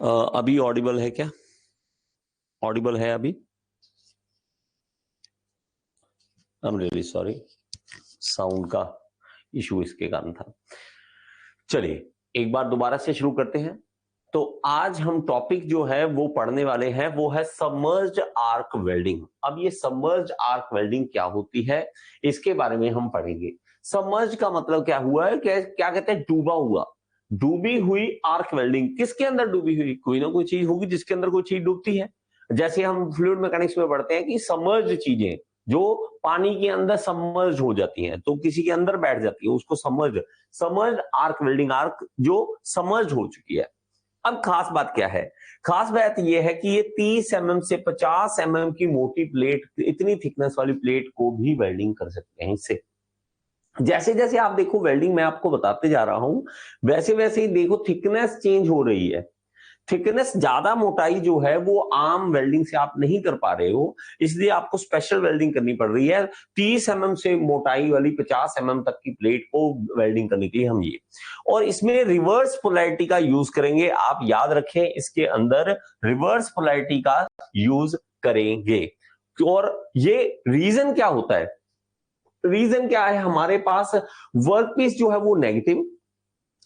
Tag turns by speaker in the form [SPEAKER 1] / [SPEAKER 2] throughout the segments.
[SPEAKER 1] अभी ऑडिबल है क्या? ऑडिबल है अभी? I am really sorry, sound का इशू इसके कारण था। चलिए एक बार दोबारा से शुरू करते हैं। तो आज हम टॉपिक जो है वो पढ़ने वाले हैं, वो है सबमर्ज्ड आर्क वेल्डिंग। अब ये सबमर्ज्ड आर्क वेल्डिंग क्या होती है, इसके बारे में हम पढ़ेंगे। सबमर्ज का मतलब क्या हुआ है, क्या कहते हैं, डूबा हुआ, डूबी हुई आर्क वेल्डिंग। किसके अंदर डूबी हुई? कोई ना कोई चीज होगी जिसके अंदर कोई चीज डूबती है। जैसे हम फ्लूइड मैकेनिक्स में पढ़ते हैं कि सबमर्ज्ड चीजें जो पानी के अंदर सबमर्ज हो जाती हैं, तो किसी के अंदर बैठ जाती है, उसको सबमर्ज्ड आर्क वेल्डिंग, आर्क जो सबमर्ज हो चुकी है। अब खास बात क्या है? खास बात यह है कि ये 30 mm से 50 mm की मोटी प्लेट, इतनी थिकनेस वाली प्लेट को भी वेल्डिंग कर सकते हैं इससे। जैसे जैसे आप देखो वेल्डिंग मैं आपको बताते जा रहा हूं, वैसे वैसे ही देखो थिकनेस चेंज हो रही है। थिकनेस, ज्यादा मोटाई जो है वो आम वेल्डिंग से आप नहीं कर पा रहे हो, इसलिए आपको स्पेशल वेल्डिंग करनी पड़ रही है। 30 mm से मोटाई वाली 50 mm तक की प्लेट को वेल्डिंग करने के लिए हम ये, और इसमें रिवर्स पोलैरिटी का यूज करेंगे। आप याद रखें, इसके अंदर रिवर्स पोलैरिटी का यूज करेंगे। और ये रीजन क्या होता है? रीजन क्या है? हमारे पास वर्कपीस जो है वो नेगेटिव,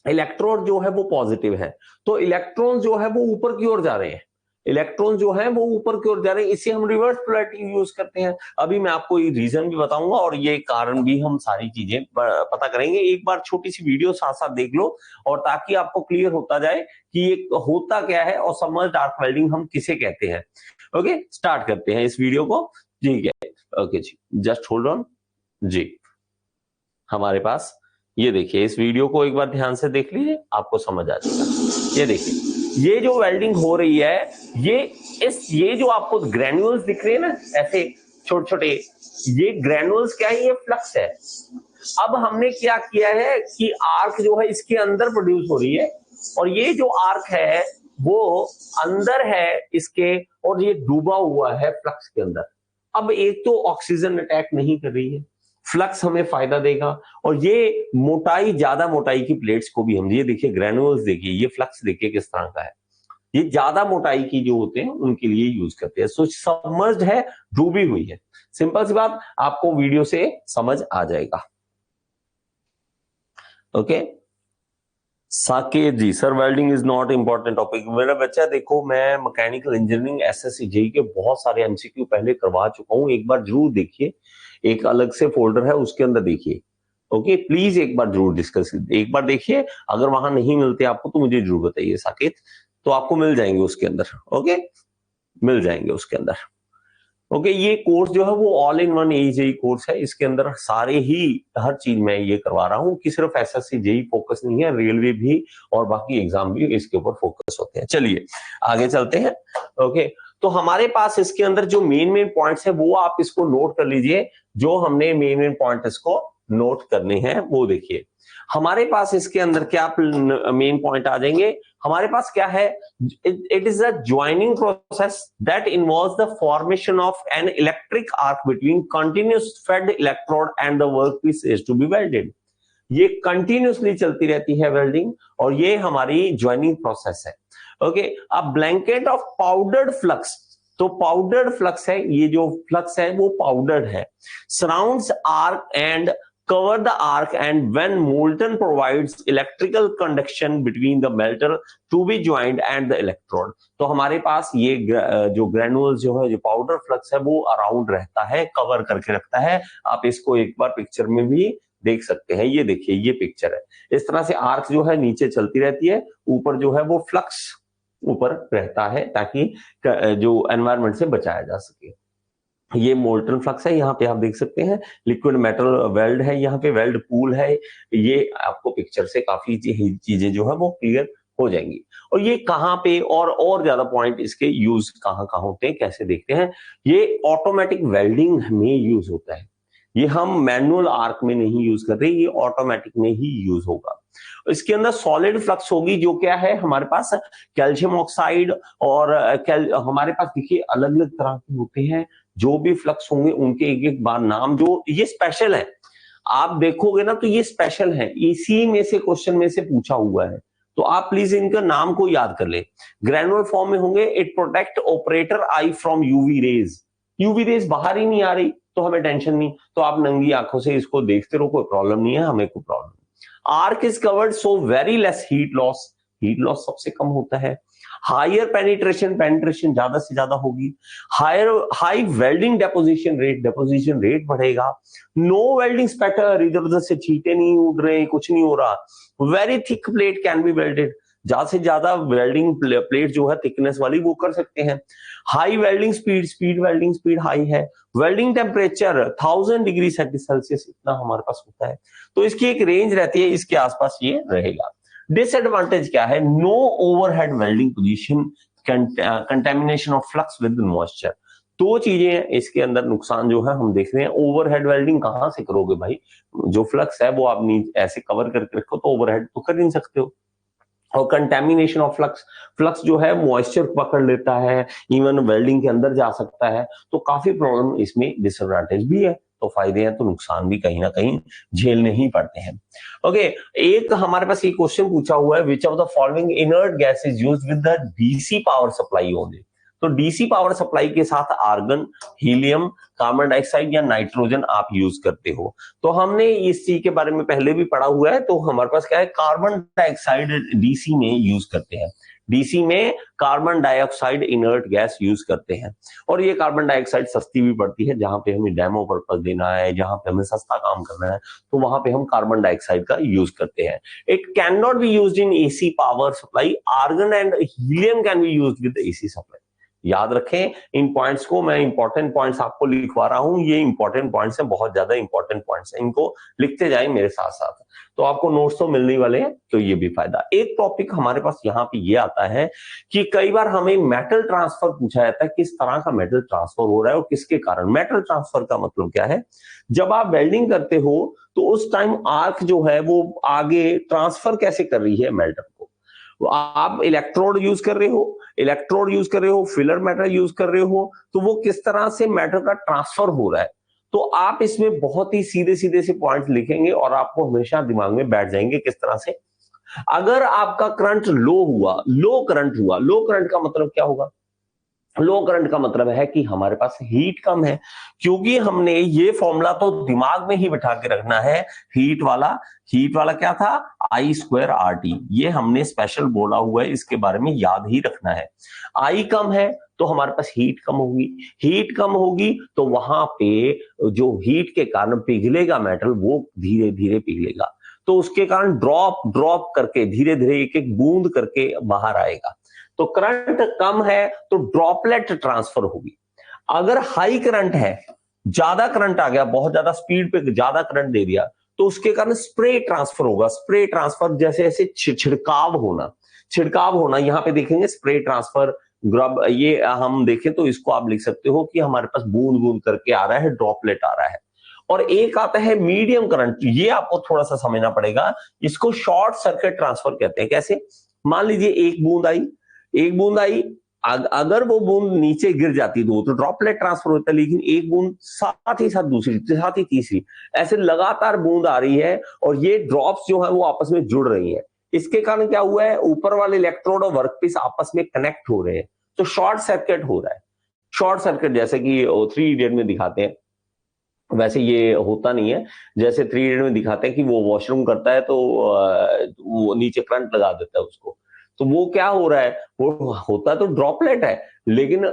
[SPEAKER 1] इलेक्ट्रोड जो है वो पॉजिटिव है, तो इलेक्ट्रॉन जो है वो ऊपर की ओर जा रहे हैं, इलेक्ट्रॉन जो है वो ऊपर की ओर जा रहे हैं, इसे हम रिवर्स पोलैरिटी यूज करते हैं। अभी मैं आपको ये रीजन भी बताऊंगा और ये कारण भी, हम सारी चीजें पता करेंगे। एक बार छोटी सी वीडियो साथ साथ देख लो, और ताकि आपको क्लियर होता जाए कि ये होता क्या है और सबमर्ज्ड आर्क वेल्डिंग हम किसे कहते हैं। ओके, स्टार्ट करते हैं इस वीडियो को। ठीक है, okay ji, just hold on ji. हमारे पास ये देखिए, इस वीडियो को एक बार ध्यान से देख लीजिए, आपको समझ आ जाएगा। ये देखिए, ये जो वेल्डिंग हो रही है, ये जो आपको ग्रैन्यूल्स दिख रहे हैं ना, ऐसे छोटे छोटे, ये ग्रैन्यूल्स क्या है? ये फ्लक्स है। अब हमने क्या किया है कि आर्क जो है इसके अंदर प्रोड्यूस हो रही है, और ये जो आर्क है वो अंदर है इसके, और ये डूबा हुआ है फ्लक्स के अंदर। अब एक तो ऑक्सीजन अटैक नहीं कर रही है, फ्लक्स हमें फायदा देगा, और ये मोटाई, ज्यादा मोटाई की प्लेट्स को भी हम, ये देखिए ग्रैन्यूल्स देखिए, ये फ्लक्स देखिए किस तरह का है, ये ज्यादा मोटाई की जो होते हैं उनके लिए यूज करते हैं। सो सबमर्ज्ड है, डूबी हुई है। सिंपल सी बात, आपको वीडियो से समझ आ जाएगा। Okay, Saket ji, sir welding is not important topic. मेरा बच्चा देखो, मैं मैकेनिकल इंजीनियरिंग एसएससी जेईई के बहुत सारे एमसीक्यू पहले करवा चुका हूं, एक बार जरूर देखिए, एक अलग से फोल्डर है उसके अंदर देखिए। ओके, प्लीज एक बार जरूर डिस्कस, एक बार देखिए, अगर वहां नहीं मिलते आपको तो मुझे जरूर बताइए साकेत, तो आपको मिल जाएंगे उसके अंदर। ओके, मिल जाएंगे उसके अंदर। ओके, ये कोर्स जो है वो all in one JEE course है, इसके अंदर सारे ही, हर चीज मैं ये करवा रहा हूँ, कि सिर्फ एसएससी जेईई फोकस नहीं है, रेलवे भी और बाकी एग्जाम भी इसके ऊपर फोकस होते हैं। चलिए आगे चलते हैं। ओके, तो हमारे पास इसके अंदर जो मेन पॉइंट्स है वो आप इसको नोट कर लीजिए, जो हमने मेन पॉइंट इसको नोट करने हैं वो देखिए। हमारे पास इसके अंदर क्या मेन पॉइंट आ जाएंगे? हमारे पास क्या है? it is a joining process that involves the formation of an electric arc between continuous fed electrode and the workpiece is to be welded. ये कंटिन्यूसली चलती रहती है वेल्डिंग, और ये हमारी ज्वाइनिंग प्रोसेस है। ओके, अब ब्लैंकेट ऑफ पाउडर्ड फ्लक्स, तो पाउडर्ड फ्लक्स है, ये जो फ्लक्स है वो पाउडर्ड है, surrounds arc and cover the arc, and when molten provides electrical conduction between the melter to be joined and the electrode. तो हमारे पास ये जो ग्रेनुअल्स जो है, जो पाउडर फ्लक्स है, वो अराउंड रहता है, कवर करके रखता है। आप इसको एक बार पिक्चर में भी देख सकते हैं, ये देखिए ये पिक्चर है। इस तरह से आर्क जो है नीचे चलती रहती है, ऊपर जो है वो फ्लक्स ऊपर रहता है, ताकि जो एनवायरमेंट से बचाया जा सके। ये मोल्टन फ्लक्स है, यहाँ पे आप देख सकते हैं, लिक्विड मेटल वेल्ड है, यहाँ पे वेल्ड पूल है। ये आपको पिक्चर से काफी चीजें जो है वो क्लियर हो जाएंगी। और ये कहाँ पे, और ज्यादा पॉइंट इसके यूज कहाँ कहाँ होते हैं, कैसे देखते हैं? ये ऑटोमेटिक वेल्डिंग में यूज होता है, ये हम मैनुअल आर्क में नहीं यूज कर रहे, ये ऑटोमेटिक में ही यूज होगा। इसके अंदर सॉलिड फ्लक्स होगी, जो क्या है हमारे पास कैल्शियम ऑक्साइड, और हमारे पास देखिए अलग अलग तरह के होते हैं, जो भी फ्लक्स होंगे उनके एक एक बार नाम, जो ये स्पेशल है, आप देखोगे ना तो ये स्पेशल है, इसी में से क्वेश्चन में से पूछा हुआ है। तो आप प्लीज इनका नाम को याद कर ले। ग्रेनुलर फॉर्म में होंगे, it protect operator I from UV rays. UV rays बाहर ही नहीं आ रही तो हमें टेंशन नहीं, तो आप नंगी आंखों से इसको देखते रहो, कोई प्रॉब्लम नहीं है, हमें कोई प्रॉब्लम नहीं। Arc is covered so very less heat loss, heat loss सबसे कम होता है। हायर पेनिट्रेशन, पेनिट्रेशन ज्यादा से ज्यादा होगी। हाई वेल्डिंग डेपोजिशन रेट बढ़ेगा। नो वेल्डिंग स्पैटर, इधर उधर से छींटे नहीं उड़ रहे, कुछ नहीं हो रहा। Very thick plate can be welded, ज्यादा से ज्यादा वेल्डिंग प्लेट जो है थिकनेस वाली वो कर सकते हैं। High welding speed welding speed high है। वेल्डिंग टेम्परेचर 1000 डिग्री सेल्सियस इतना हमारे पास होता है, तो इसकी एक रेंज रहती है, इसके आसपास ये रहेगा। डिसएडवांटेज क्या है? No overhead welding position, contamination of flux with moisture. दो चीजें हैं इसके अंदर नुकसान जो है हम देख रहे हैं। ओवरहेड वेल्डिंग कहां से करोगे भाई, जो फ्लक्स है वो आप ऐसे कवर करके रखो, तो ओवरहेड तो कर नहीं सकते हो। और कंटेमिनेशन ऑफ फ्लक्स, फ्लक्स जो है मॉइस्चर पकड़ लेता है, इवन वेल्डिंग के अंदर जा सकता है, तो काफी प्रॉब्लम इसमें डिसएडवांटेज भी है। तो फायदे हैं तो नुकसान भी कहीं ना कहीं झेलने ही पड़ते हैं। ओके, एक हमारे पास ये क्वेश्चन पूछा हुआ है, which of the following inert gas is used with the DC power supply only. तो डीसी पावर सप्लाई के साथ आर्गन, हीलियम, कार्बन डाइऑक्साइड या नाइट्रोजन आप यूज करते हो। तो हमने इस चीज के बारे में पहले भी पढ़ा हुआ है, तो हमारे पास क्या है, कार्बन डाइऑक्साइड डीसी में यूज करते हैं। डीसी में carbon dioxide inert gas use करते हैं, और ये कार्बन डाइऑक्साइड सस्ती भी पड़ती है। जहां पे हमें डेमो पर्पस देना है, जहां पे हमें सस्ता काम करना है, तो वहां पे हम कार्बन डाइऑक्साइड का यूज करते हैं। It can not be used in AC power supply. Argon and helium can be used with AC supply. याद रखें इन पॉइंट्स को, मैं इंपॉर्टेंट पॉइंट्स आपको लिखवा रहा हूं, ये इंपॉर्टेंट पॉइंट्स हैं, बहुत ज्यादा इंपॉर्टेंट पॉइंट्स हैं, इनको लिखते जाएं मेरे साथ साथ, तो आपको नोट्स तो मिलने वाले हैं, तो ये भी फायदा। एक टॉपिक हमारे पास यहाँ पे ये आता है कि कई बार हमें मेटल ट्रांसफर पूछा जाता है, किस तरह का मेटल ट्रांसफर हो रहा है और किसके कारण। मेटल ट्रांसफर का मतलब क्या है, जब आप वेल्डिंग करते हो तो उस टाइम आर्क जो है वो आगे ट्रांसफर कैसे कर रही है मेटल को। आप इलेक्ट्रोड यूज कर रहे हो, फिलर मेटल यूज कर रहे हो, तो वो किस तरह से मेटल का ट्रांसफर हो रहा है। तो आप इसमें बहुत ही सीधे सीधे से पॉइंट लिखेंगे और आपको हमेशा दिमाग में बैठ जाएंगे किस तरह से। अगर आपका करंट लो करंट का मतलब क्या होगा? लो करंट का मतलब है कि हमारे पास हीट कम है, क्योंकि हमने ये फॉर्मूला तो दिमाग में ही बिठा के रखना है। हीट वाला क्या था, I²RT, ये हमने स्पेशल बोला हुआ है, इसके बारे में याद ही रखना है। आई कम है तो हमारे पास हीट कम होगी, तो वहां पे जो हीट के कारण पिघलेगा मेटल, वो धीरे धीरे पिघलेगा, तो उसके कारण ड्रॉप करके धीरे धीरे एक एक बूंद करके बाहर आएगा। तो करंट कम है तो ड्रॉपलेट ट्रांसफर होगी। अगर हाई करंट है, ज्यादा करंट आ गया, बहुत ज्यादा स्पीड पे ज्यादा करंट दे दिया, तो उसके कारण स्प्रे ट्रांसफर होगा। स्प्रे ट्रांसफर जैसे ऐसे छिड़काव होना, यहां पे देखेंगे स्प्रे ट्रांसफर ग्रब, ये हम देखें तो इसको आप लिख सकते हो कि हमारे पास बूंद बूंद करके आ रहा है, ड्रॉपलेट आ रहा है। और एक आता है मीडियम करंट, ये आपको थोड़ा सा समझना पड़ेगा, इसको शॉर्ट सर्किट ट्रांसफर कहते हैं। कैसे? मान लीजिए एक बूंद आई, अगर वो बूंद नीचे गिर जाती तो ड्रॉपलेट ट्रांसफर होता है, लेकिन एक बूंद साथ ही दूसरी, साथ ही तीसरी, ऐसे लगातार बूंद आ रही है और ये ड्रॉप्स जो है वो आपस में जुड़ रही है। इसके कारण क्या हुआ है, ऊपर वाले इलेक्ट्रोड और वर्कपीस आपस में कनेक्ट हो रहे हैं, तो शॉर्ट सर्किट हो रहा है। शॉर्ट सर्किट जैसे कि 3 इडियट में दिखाते हैं, वैसे ये होता नहीं है। जैसे 3 इडियट में दिखाते हैं कि वो वॉशरूम करता है तो वो नीचे करंट लगा देता है उसको, तो वो क्या हो रहा है, वो होता तो ड्रॉपलेट है, लेकिन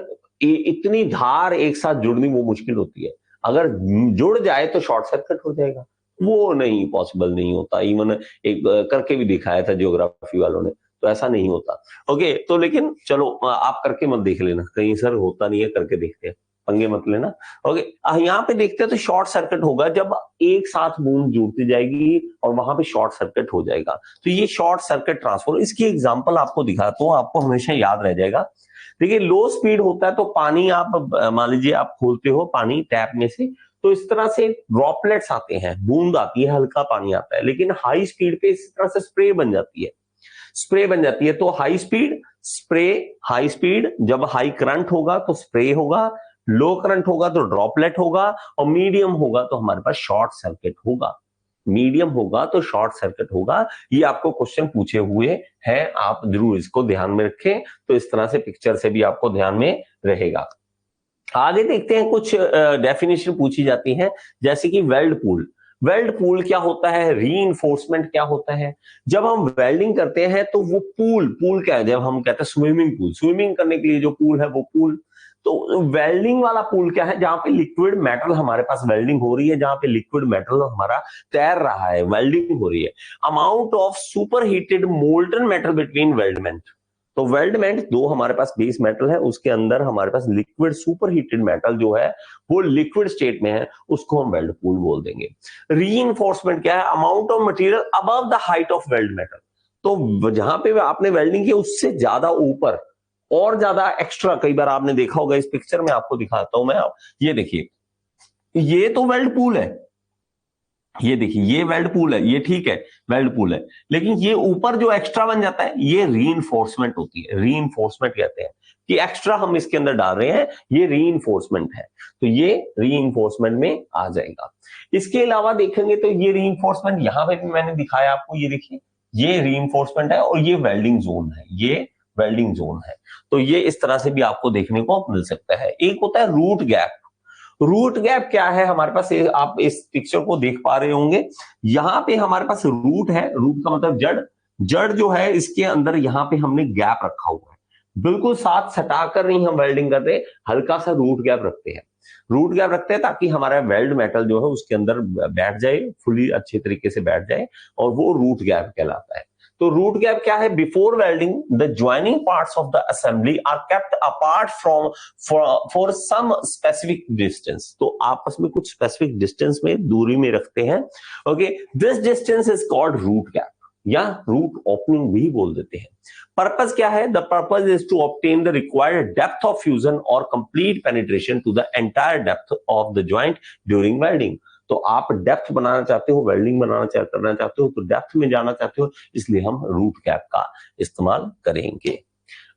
[SPEAKER 1] इतनी धार एक साथ जुड़नी वो मुश्किल होती है। अगर जुड़ जाए तो शॉर्ट सर्किट हो जाएगा, वो नहीं, पॉसिबल नहीं होता। इवन एक करके भी दिखाया था ज्योग्राफी वालों ने, तो ऐसा नहीं होता। ओके, तो लेकिन चलो आप करके मत देख लेना, कहीं सर होता नहीं है, करके देखते हैं, पंगे मत लेना। ओके, यहाँ पे देखते हैं तो शॉर्ट सर्किट होगा जब एक साथ बूंद जुड़ती जाएगी और वहां पे शॉर्ट सर्किट हो जाएगा, तो ये शॉर्ट सर्किट ट्रांसफर। इसकी एग्जांपल आपको दिखाता हूँ, आपको हमेशा याद रह जाएगा। देखिए, लो स्पीड होता है तो पानी आप मान लीजिए आप खोलते हो पानी टैप में से, तो इस तरह से ड्रॉपलेट्स आते हैं, बूंद आती है, हल्का पानी आता है। लेकिन हाई स्पीड पे इस तरह से स्प्रे बन जाती है, तो हाई स्पीड जब हाई करंट होगा तो स्प्रे होगा, लो करंट होगा तो ड्रॉपलेट होगा, और मीडियम होगा तो हमारे पास शॉर्ट सर्किट होगा। मीडियम होगा तो शॉर्ट सर्किट होगा। ये आपको क्वेश्चन पूछे हुए हैं, आप जरूर इसको ध्यान में रखें। तो इस तरह से पिक्चर से भी आपको ध्यान में रहेगा। आगे देखते हैं, कुछ डेफिनेशन पूछी जाती है, जैसे कि वेल्ड पूल। वेल्ड पूल क्या होता है, रीइंफोर्समेंट क्या होता है। जब हम वेल्डिंग करते हैं तो वो पूल क्या है, जब हम कहते हैं स्विमिंग पूल, स्विमिंग करने के लिए जो पूल है वो पूल। तो वेल्डिंग वाला पूल क्या है, जहां पे लिक्विड मेटल हमारे पास वेल्डिंग हो रही है, जहां पे लिक्विड मेटल हमारा तैर रहा है, वेल्डिंग हो रही है। Amount of super heated molten metal between weldment. तो वेल्डमेंट दो हमारे पास बेस मेटल है, उसके अंदर हमारे पास लिक्विड सुपर हीटेड मेटल जो है वो लिक्विड स्टेट में है, उसको हम वेल्ड पूल बोल देंगे। रीइंफोर्समेंट क्या है, amount of material above the height of weld metal. तो जहां पे आपने वेल्डिंग की उससे ज्यादा ऊपर और ज्यादा एक्स्ट्रा, कई बार आपने देखा होगा, इस पिक्चर में आपको दिखाता हूं मैं, ये देखिए, ये तो वेल्ड पूल है, ये देखिए ये वेल्ड पूल है, ये ठीक है वेल्ड पूल है, लेकिन ये ऊपर जो एक्स्ट्रा बन जाता है ये रीइंफोर्समेंट होती है। रीइंफोर्समेंट कहते हैं कि एक्स्ट्रा हम इसके अंदर डाल रहे हैं, ये रीइंफोर्समेंट है, तो ये रीइंफोर्समेंट में आ जाएगा। इसके अलावा देखेंगे तो ये रीइंफोर्समेंट यहां पे भी मैंने दिखाया आपको, ये देखिए ये रीइंफोर्समेंट है और ये वेल्डिंग जोन है, ये वेल्डिंग जोन है। तो ये इस तरह से भी आपको देखने को मिल सकता है। एक होता है रूट गैप। रूट गैप क्या है हमारे पास, आप इस पिक्चर को देख पा रहे होंगे, यहां पे हमारे पास रूट है, रूट का मतलब जड़, जड़ जो है इसके अंदर यहां पे हमने गैप रखा हुआ है, बिल्कुल साथ सटाकर नहीं हम वेल्डिंग करते, हल्का सा रूट गैप रखते हैं। रूट गैप रखते हैं ताकि हमारा वेल्ड मेटल जो है उसके अंदर बैठ जाए, फुली अच्छे तरीके से बैठ जाए, और वो रूट गैप कहलाता है। तो रूट गैप क्या है, before welding the joining parts of the assembly are kept apart from for some specific distance. तो आपस में कुछ स्पेसिफिक डिस्टेंस में दूरी में रखते हैं। Okay, this distance is called root gap या रूट ओपनिंग भी बोल देते हैं। पर्पस क्या है, the purpose is to obtain the required depth of fusion और complete penetration to the entire depth of the joint during welding. तो आप डेप्थ बनाना चाहते हो, वेल्डिंग करना चाहते हो, तो डेप्थ में जाना चाहते हो, इसलिए हम रूट गैप का इस्तेमाल करेंगे।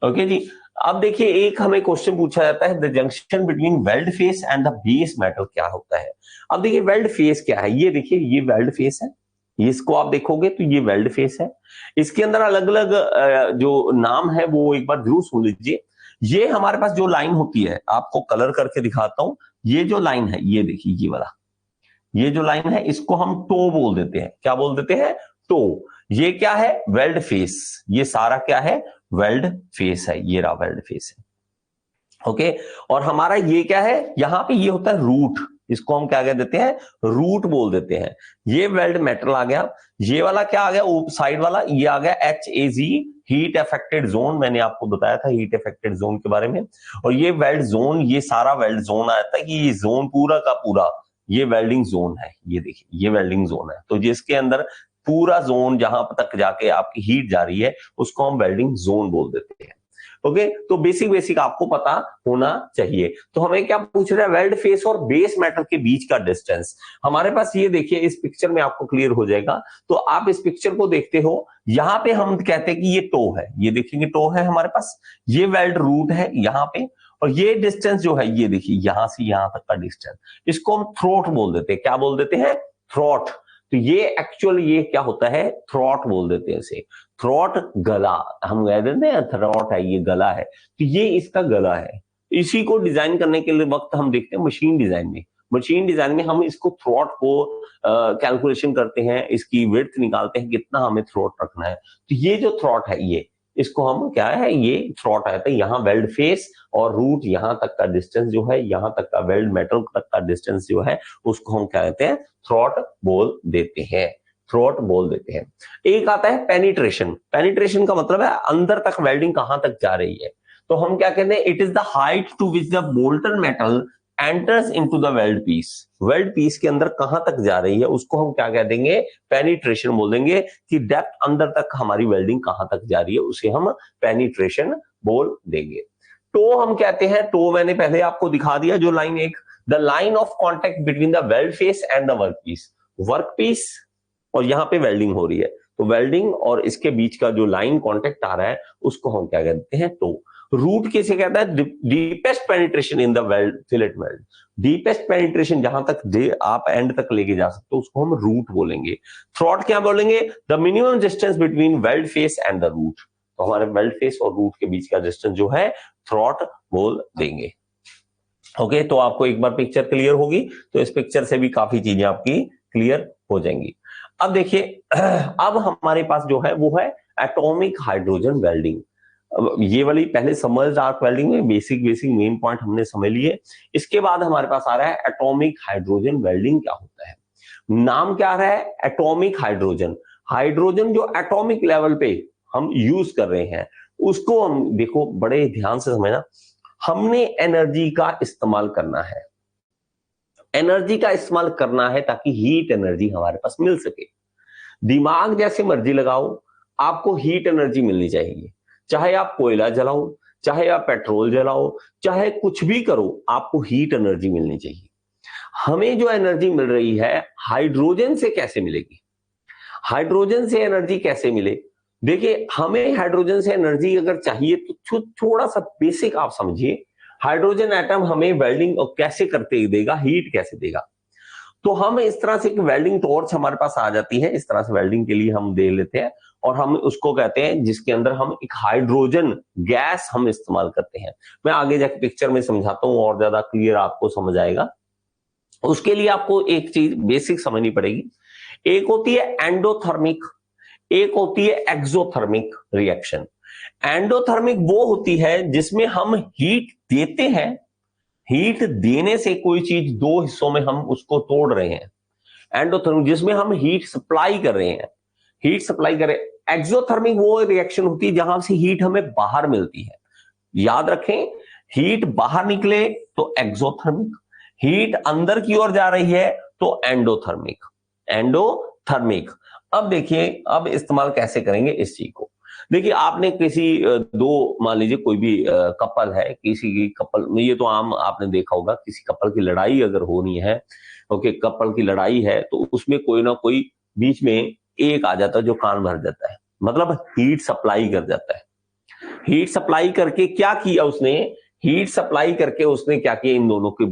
[SPEAKER 1] ओके जी, अब देखिए एक हमें क्वेश्चन पूछा जाता है, the junction between weld face and the base metal क्या होता है। अब देखिए वेल्ड फेस क्या है, ये देखिए ये वेल्ड फेस है, इसको आप देखोगे तो ये वेल्ड फेस है। इसके अंदर अलग अलग जो नाम है वो एक बार जरूर सुन लीजिए। ये हमारे पास जो लाइन होती है, आपको कलर करके दिखाता हूं, ये जो लाइन है, ये देखिए ये वाला, ये जो लाइन है इसको हम टो बोल देते हैं। क्या बोल देते हैं, टो। ये क्या है, वेल्ड फेस, ये सारा क्या है, वेल्ड फेस है, ये रहा वेल्ड फेस है। ओके, और हमारा ये क्या है, यहां पे ये होता है रूट, इसको हम क्या कह देते हैं, रूट बोल देते हैं। ये वेल्ड मेटल आ गया, ये वाला क्या आ गया, साइड वाला ये आ गया HAZ, हीट अफेक्टेड जोन, मैंने आपको बताया था हीट अफेक्टेड जोन के बारे में। और ये वेल्ड जोन, ये सारा वेल्ड जोन आता है कि ये जोन पूरा का पूरा ये वेल्डिंग जोन है, ये देखिए ये वेल्डिंग जोन है। तो जिसके अंदर पूरा जोन जहां तक जाके आपकी हीट जा रही है उसको हम वेल्डिंग जोन बोल देते हैं। ओके, तो बेसिक आपको पता होना चाहिए। तो हमें क्या पूछ रहा है, वेल्ड फेस और बेस मेटल के बीच का डिस्टेंस। हमारे पास ये देखिए इस पिक्चर में आपको क्लियर हो जाएगा। तो आप इस पिक्चर को देखते हो, यहां पे हम कहते हैं कि ये टो है, ये देखेंगे टो है हमारे पास, ये वेल्ड रूट है यहाँ पे, और ये डिस्टेंस जो है ये देखिए यहां से यहां तक का डिस्टेंस, इसको हम थ्रोट बोल देते हैं। क्या बोल देते हैं, थ्रोट। तो ये एक्चुअल ये क्या होता है, थ्रोट बोल देते हैं इसे। थ्रोट गला, हम कह देते हैं थ्रोट है, ये गला है, तो ये इसका गला है। इसी को डिजाइन करने के लिए वक्त हम देखते हैं मशीन डिजाइन में, मशीन डिजाइन में हम इसको थ्रोट को कैलकुलेशन करते हैं, इसकी विड्थ निकालते हैं कितना हमें थ्रोट रखना है। तो ये जो थ्रोट है ये, इसको हम क्या है, ये थ्रोट आता है। यहाँ वेल्ड फेस और रूट यहाँ तक का डिस्टेंस जो है, यहाँ तक का वेल्ड मेटल तक का डिस्टेंस जो है, उसको हम क्या कहते हैं, थ्रोट बोल देते हैं, थ्रोट बोल देते हैं। एक आता है पेनिट्रेशन। पेनिट्रेशन का मतलब है अंदर तक वेल्डिंग कहां तक जा रही है। तो हम क्या कहते हैं, it is the height to which the molten metal enters into the weld piece. Weld piece के अंदर कहां तक जा रही है उसको हम क्या कह देंगे, पेनिट्रेशन बोल देंगे, कि डेप्थ अंदर तक हमारी वेल्डिंग कहां तक जा रही है उसे हम पेनिट्रेशन बोल देंगे। टो हम कहते हैं, टो मैंने पहले आपको दिखा दिया, जो लाइन एक, the line of contact between the weld face and the work piece. Work piece और यहाँ पे वेल्डिंग हो रही है, तो वेल्डिंग और इसके बीच का जो लाइन कांटेक्ट आ रहा है उसको हम क्या कहते हैं, टो। रूट किसे कहता है? Deepest penetration in the weld, fillet weld. Deepest penetration जहां तक दे आप एंड तक लेके जा सकते हो उसको हम रूट बोलेंगे। थ्रॉट क्या बोलेंगे? The minimum distance between weld face and the root. तो हमारे वेल्ड फेस और रूट के बीच का डिस्टेंस जो है थ्रॉट बोल देंगे। ओके, तो आपको एक बार पिक्चर क्लियर होगी तो इस पिक्चर से भी काफी चीजें आपकी क्लियर हो जाएंगी। अब देखिए, अब हमारे पास जो है वो है एटॉमिक हाइड्रोजन वेल्डिंग। ये वाली पहले समर्ज्ड आर्क वेल्डिंग में बेसिक मेन पॉइंट हमने समझ लिए। इसके बाद हमारे पास आ रहा है एटॉमिक हाइड्रोजन वेल्डिंग क्या होता है। नाम क्या आ रहा है? Atomic hydrogen. हाइड्रोजन जो एटॉमिक लेवल पे हम यूज कर रहे हैं उसको हम देखो बड़े ध्यान से समझना, हमने एनर्जी का इस्तेमाल करना है। एनर्जी का इस्तेमाल करना है ताकि हीट एनर्जी हमारे पास मिल सके। दिमाग जैसे मर्जी लगाओ, आपको हीट एनर्जी मिलनी चाहिए। चाहे आप कोयला जलाओ, चाहे आप पेट्रोल जलाओ, चाहे कुछ भी करो, आपको हीट एनर्जी मिलनी चाहिए। हमें जो एनर्जी मिल रही है हाइड्रोजन से कैसे मिलेगी? हाइड्रोजन से एनर्जी कैसे मिले? देखिए, हमें हाइड्रोजन से एनर्जी अगर चाहिए तो थोड़ा सा बेसिक आप समझिए। हाइड्रोजन एटम हमें वेल्डिंग कैसे करते देगा, हीट कैसे देगा? तो हम इस तरह से वेल्डिंग टॉर्च हमारे पास आ जाती है, इस तरह से वेल्डिंग के लिए हम दे लेते हैं और हम उसको कहते हैं जिसके अंदर हम एक हाइड्रोजन गैस हम इस्तेमाल करते हैं। मैं आगे जाके पिक्चर में समझाता हूं और ज्यादा क्लियर आपको समझ आएगा। उसके लिए आपको एक चीज बेसिक समझनी पड़ेगी। एक होती है एंडोथर्मिक, एक होती है एक्सोथर्मिक रिएक्शन। एंडोथर्मिक वो होती है जिसमें हम हीट देते हैं, हीट देने से कोई चीज दो हिस्सों में हम उसको तोड़ रहे हैं। एंडोथर्मिक जिसमें हम हीट सप्लाई कर रहे हैं, हीट सप्लाई कर रहे हैं। एक्सोथर्मिक वो रिएक्शन होती है जहां से हीट हमें बाहर मिलती है। याद रखें, हीट बाहर निकले तो एक्सोथर्मिक, हीट अंदर की ओर जा रही है तो एंडोथर्मिक। एंडोथर्मिक। अब देखिए, अब इस्तेमाल कैसे करेंगे इस चीज को। देखिए, आपने किसी दो, मान लीजिए कोई भी कपल है, किसी की कपल, ये तो आम आपने देखा होगा, किसी कपल की लड़ाई अगर होनी है, ओके, कपल की लड़ाई है तो उसमें कोई ना कोई बीच में एक आ जाता है जो कान भर जाता है, मतलब हीट सप्लाई कर जाता है। हीट सप्लाई करके क्या किया उसने? हीट सप्लाई करके उसने क्या किया? इन दोनों को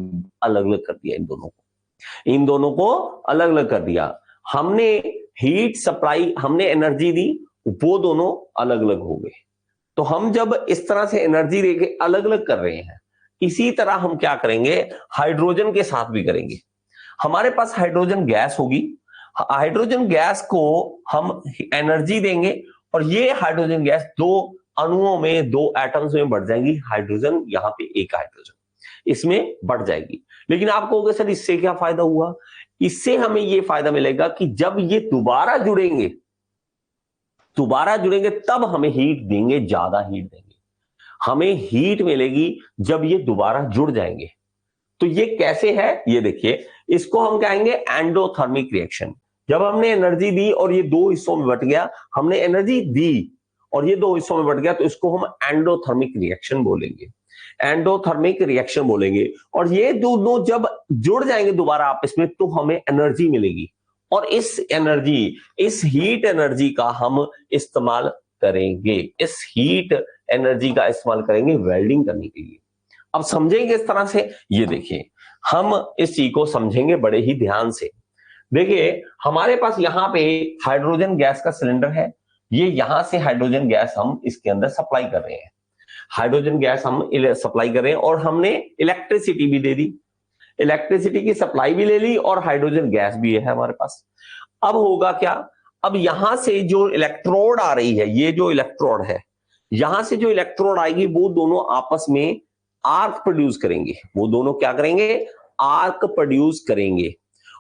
[SPEAKER 1] अलग अलग कर दिया, इन दोनों को अलग अलग कर दिया। हमने हीट सप्लाई, हमने एनर्जी दी, वो दोनों अलग अलग हो गए। तो हम जब इस तरह से एनर्जी देके अलग अलग कर रहे हैं, इसी तरह हम क्या करेंगे हाइड्रोजन के साथ भी करेंगे। हमारे पास हाइड्रोजन गैस होगी, हाइड्रोजन गैस को हम एनर्जी देंगे और ये हाइड्रोजन गैस दो अणुओं में, दो एटम्स में बढ़ जाएंगी। हाइड्रोजन, यहां पे एक हाइड्रोजन इसमें बढ़ जाएगी। लेकिन आप कहोगे सर इससे क्या फायदा हुआ? इससे हमें ये फायदा मिलेगा कि जब ये दोबारा जुड़ेंगे तब हमें हीट देंगे, ज्यादा हीट देंगे। हमें हीट मिलेगी जब ये दोबारा जुड़ जाएंगे। तो ये कैसे है ये देखिए, इसको हम कहेंगे एंडोथर्मिक रिएक्शन। जब हमने एनर्जी दी और ये दो हिस्सों में बट गया, हमने एनर्जी दी और ये दो हिस्सों में बट गया, तो इसको हम एंडोथर्मिक रिएक्शन बोलेंगे, एंडोथर्मिक रिएक्शन बोलेंगे। और ये दोनों जब जुड़ जाएंगे दोबारा आपस में तो हमें एनर्जी मिलेगी और इस एनर्जी, इस हीट एनर्जी का हम इस्तेमाल करेंगे, इस हीट एनर्जी का इस्तेमाल करेंगे वेल्डिंग करने के लिए। अब समझेंगे इस तरह से, ये देखिए हम इस चीज को समझेंगे बड़े ही ध्यान से। देखिए, हमारे पास यहाँ पे हाइड्रोजन गैस का सिलेंडर है, ये यहां से हाइड्रोजन गैस हम इसके अंदर सप्लाई कर रहे हैं, हाइड्रोजन गैस हम सप्लाई कर रहे हैं और हमने इलेक्ट्रिसिटी भी दे दी, इलेक्ट्रिसिटी की सप्लाई भी ले ली और हाइड्रोजन गैस भी है हमारे पास। अब होगा क्या? अब यहां से जो इलेक्ट्रोड आ रही है, ये जो इलेक्ट्रोड है, यहां से जो इलेक्ट्रोड आएगी वो दोनों आपस में आर्क प्रोड्यूस करेंगे। वो दोनों क्या करेंगे? आर्क प्रोड्यूस करेंगे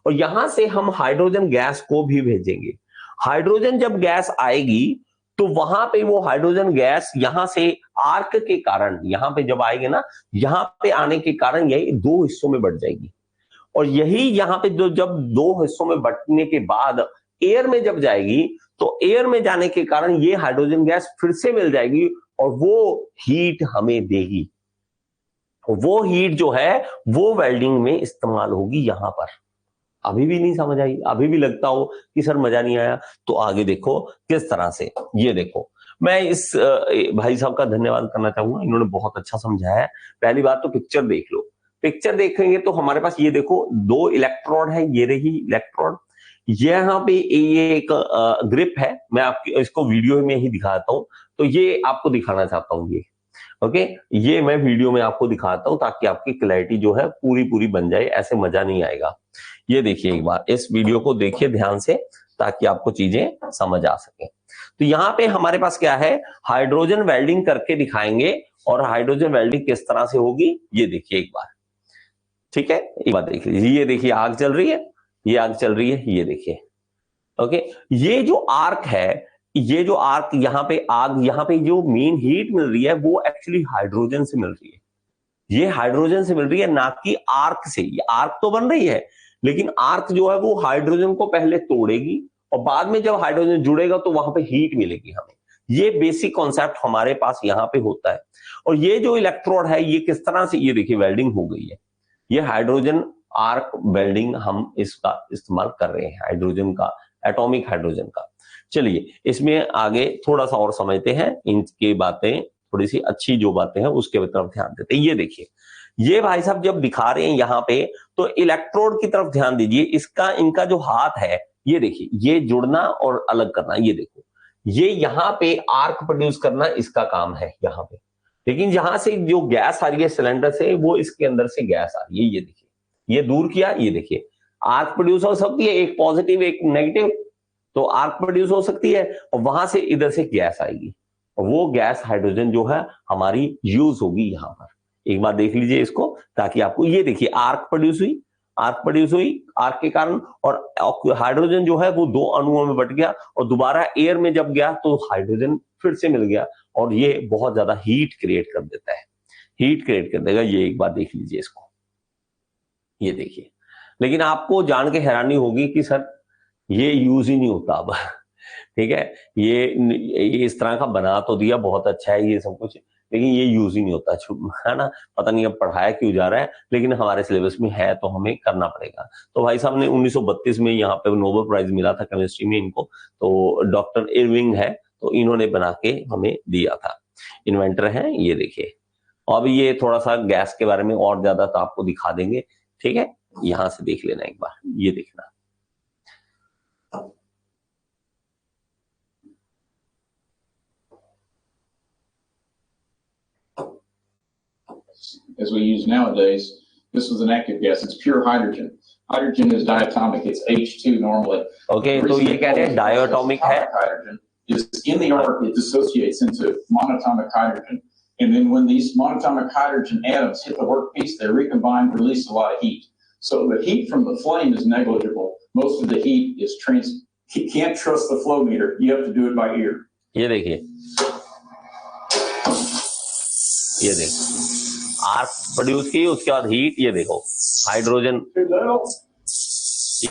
[SPEAKER 1] और यहां से हम हाइड्रोजन गैस को भी भेजेंगे। हाइड्रोजन जब गैस आएगी तो वहां पे वो हाइड्रोजन गैस यहां से आर्क के कारण, यहां पे जब आएगी ना, यहां पे आने के कारण यही दो हिस्सों में बढ़ जाएगी। और यही यहां पे जो जब दो हिस्सों में बंटने के बाद एयर में जब जाएगी तो एयर में जाने के कारण ये हाइड्रोजन गैस फिर से मिल जाएगी और वो हीट हमें देगी। वो हीट जो है वो वेल्डिंग में इस्तेमाल होगी यहां पर। अभी भी नहीं समझ आई? अभी भी लगता हो कि सर मजा नहीं आया? तो आगे देखो किस तरह से, ये देखो मैं इस भाई साहब का धन्यवाद करना चाहूंगा, इन्होंने बहुत अच्छा समझाया है। पहली बात तो पिक्चर देख लो, पिक्चर देखेंगे तो हमारे पास ये देखो 2 इलेक्ट्रोड है, ये रही इलेक्ट्रोड, यहाँ पे ये एक ग्रिप है, मैं आपकी इसको वीडियो में ही दिखाता हूं, तो ये आपको दिखाना चाहता हूँ ये, ओके, ये मैं वीडियो में आपको दिखाता हूं ताकि आपकी क्लैरिटी जो है पूरी पूरी बन जाए, ऐसे मजा नहीं आएगा। ये देखिए एक बार इस वीडियो को देखिए ध्यान से ताकि आपको चीजें समझ आ सके। तो यहाँ पे हमारे पास क्या है, हाइड्रोजन वेल्डिंग करके दिखाएंगे, और हाइड्रोजन वेल्डिंग किस तरह से होगी ये देखिए एक बार, ठीक है, एक बार देख लीजिए, ये देखिए आग चल रही है, ये आग चल रही है, ये देखिए, ओके, ये जो आर्क है, ये जो आर्क यहाँ पे आग, यहाँ पे जो मेन हीट मिल रही है वो एक्चुअली हाइड्रोजन से मिल रही है, ये हाइड्रोजन से मिल रही है, ना कि आर्क से। ये आर्क तो बन रही है, लेकिन आर्क जो है वो हाइड्रोजन को पहले तोड़ेगी और बाद में जब हाइड्रोजन जुड़ेगा तो वहां पे हीट मिलेगी हमें। ये बेसिक कॉन्सेप्ट हमारे पास यहाँ पे होता है। और ये जो इलेक्ट्रोड है ये किस तरह से, ये देखिए वेल्डिंग हो गई है, ये हाइड्रोजन आर्क वेल्डिंग हम इसका इस्तेमाल कर रहे हैं, हाइड्रोजन का, एटॉमिक हाइड्रोजन का। चलिए इसमें आगे थोड़ा सा और समझते हैं, इनकी बातें थोड़ी सी अच्छी जो बातें हैं उसके तरफ ध्यान देते हैं। ये देखिए, ये भाई साहब जब दिखा रहे हैं यहाँ पे, तो इलेक्ट्रोड की तरफ ध्यान दीजिए, इसका इनका जो हाथ है, ये देखिए, ये जुड़ना और अलग करना, ये देखो, ये यहाँ पे आर्क प्रोड्यूस करना इसका काम है यहाँ पे, लेकिन यहां से जो गैस आ रही है सिलेंडर से, वो इसके अंदर से गैस आ रही है, ये देखिए, ये दूर किया, ये देखिए, आर्क प्रोड्यूस हो सकती है, एक पॉजिटिव एक नेगेटिव, तो आर्क प्रोड्यूस हो सकती है, और वहां से इधर से गैस आएगी, और वो गैस हाइड्रोजन जो है हमारी यूज होगी यहाँ पर। एक बार देख लीजिए इसको ताकि आपको, ये देखिए आर्क प्रोड्यूस हुई, आर्क प्रोड्यूस हुई आर्क के कारण, और हाइड्रोजन जो है वो 2 अणुओं में बट गया, और दोबारा एयर में जब गया तो हाइड्रोजन फिर से मिल गया, और ये बहुत ज्यादा हीट क्रिएट कर देता है, हीट क्रिएट कर देगा। ये एक बार देख लीजिए इसको, ये देखिए, लेकिन आपको जान के हैरानी होगी कि सर ये यूज ही नहीं होता अब ठीक है, ये इस तरह का बना तो दिया, बहुत अच्छा है ये सब कुछ, लेकिन ये यूज ही नहीं होता, है ना, पता नहीं अब पढ़ाया क्यों जा रहा है, लेकिन हमारे सिलेबस में है तो हमें करना पड़ेगा। तो भाई साहब ने 1932 में यहाँ पे नोबेल प्राइज मिला था केमिस्ट्री में इनको, तो डॉक्टर इरविंग है, तो इन्होंने बना के हमें दिया था, इन्वेंटर है, ये देखिए। अब ये थोड़ा सा गैस के बारे में और ज्यादा तो आपको दिखा देंगे, ठीक है, यहां से देख लेना एक बार, ये देखना,
[SPEAKER 2] as we use nowadays, this was an active gas. It's pure hydrogen. Hydrogen is diatomic. It's H2 normally.
[SPEAKER 1] Okay, तो ये कहते हैं diatomic है.
[SPEAKER 2] Hydrogen is in the arc. It dissociates into monatomic hydrogen, and then when these monatomic hydrogen atoms hit the workpiece, they recombine, release a lot of heat. So the heat from the flame is negligible. Most of the heat is You can't trust the flow meter. You have to do it by ear.
[SPEAKER 1] ये देखिए, ये देखो, arc produce की, उसके बाद heat, ये देखो hydrogen,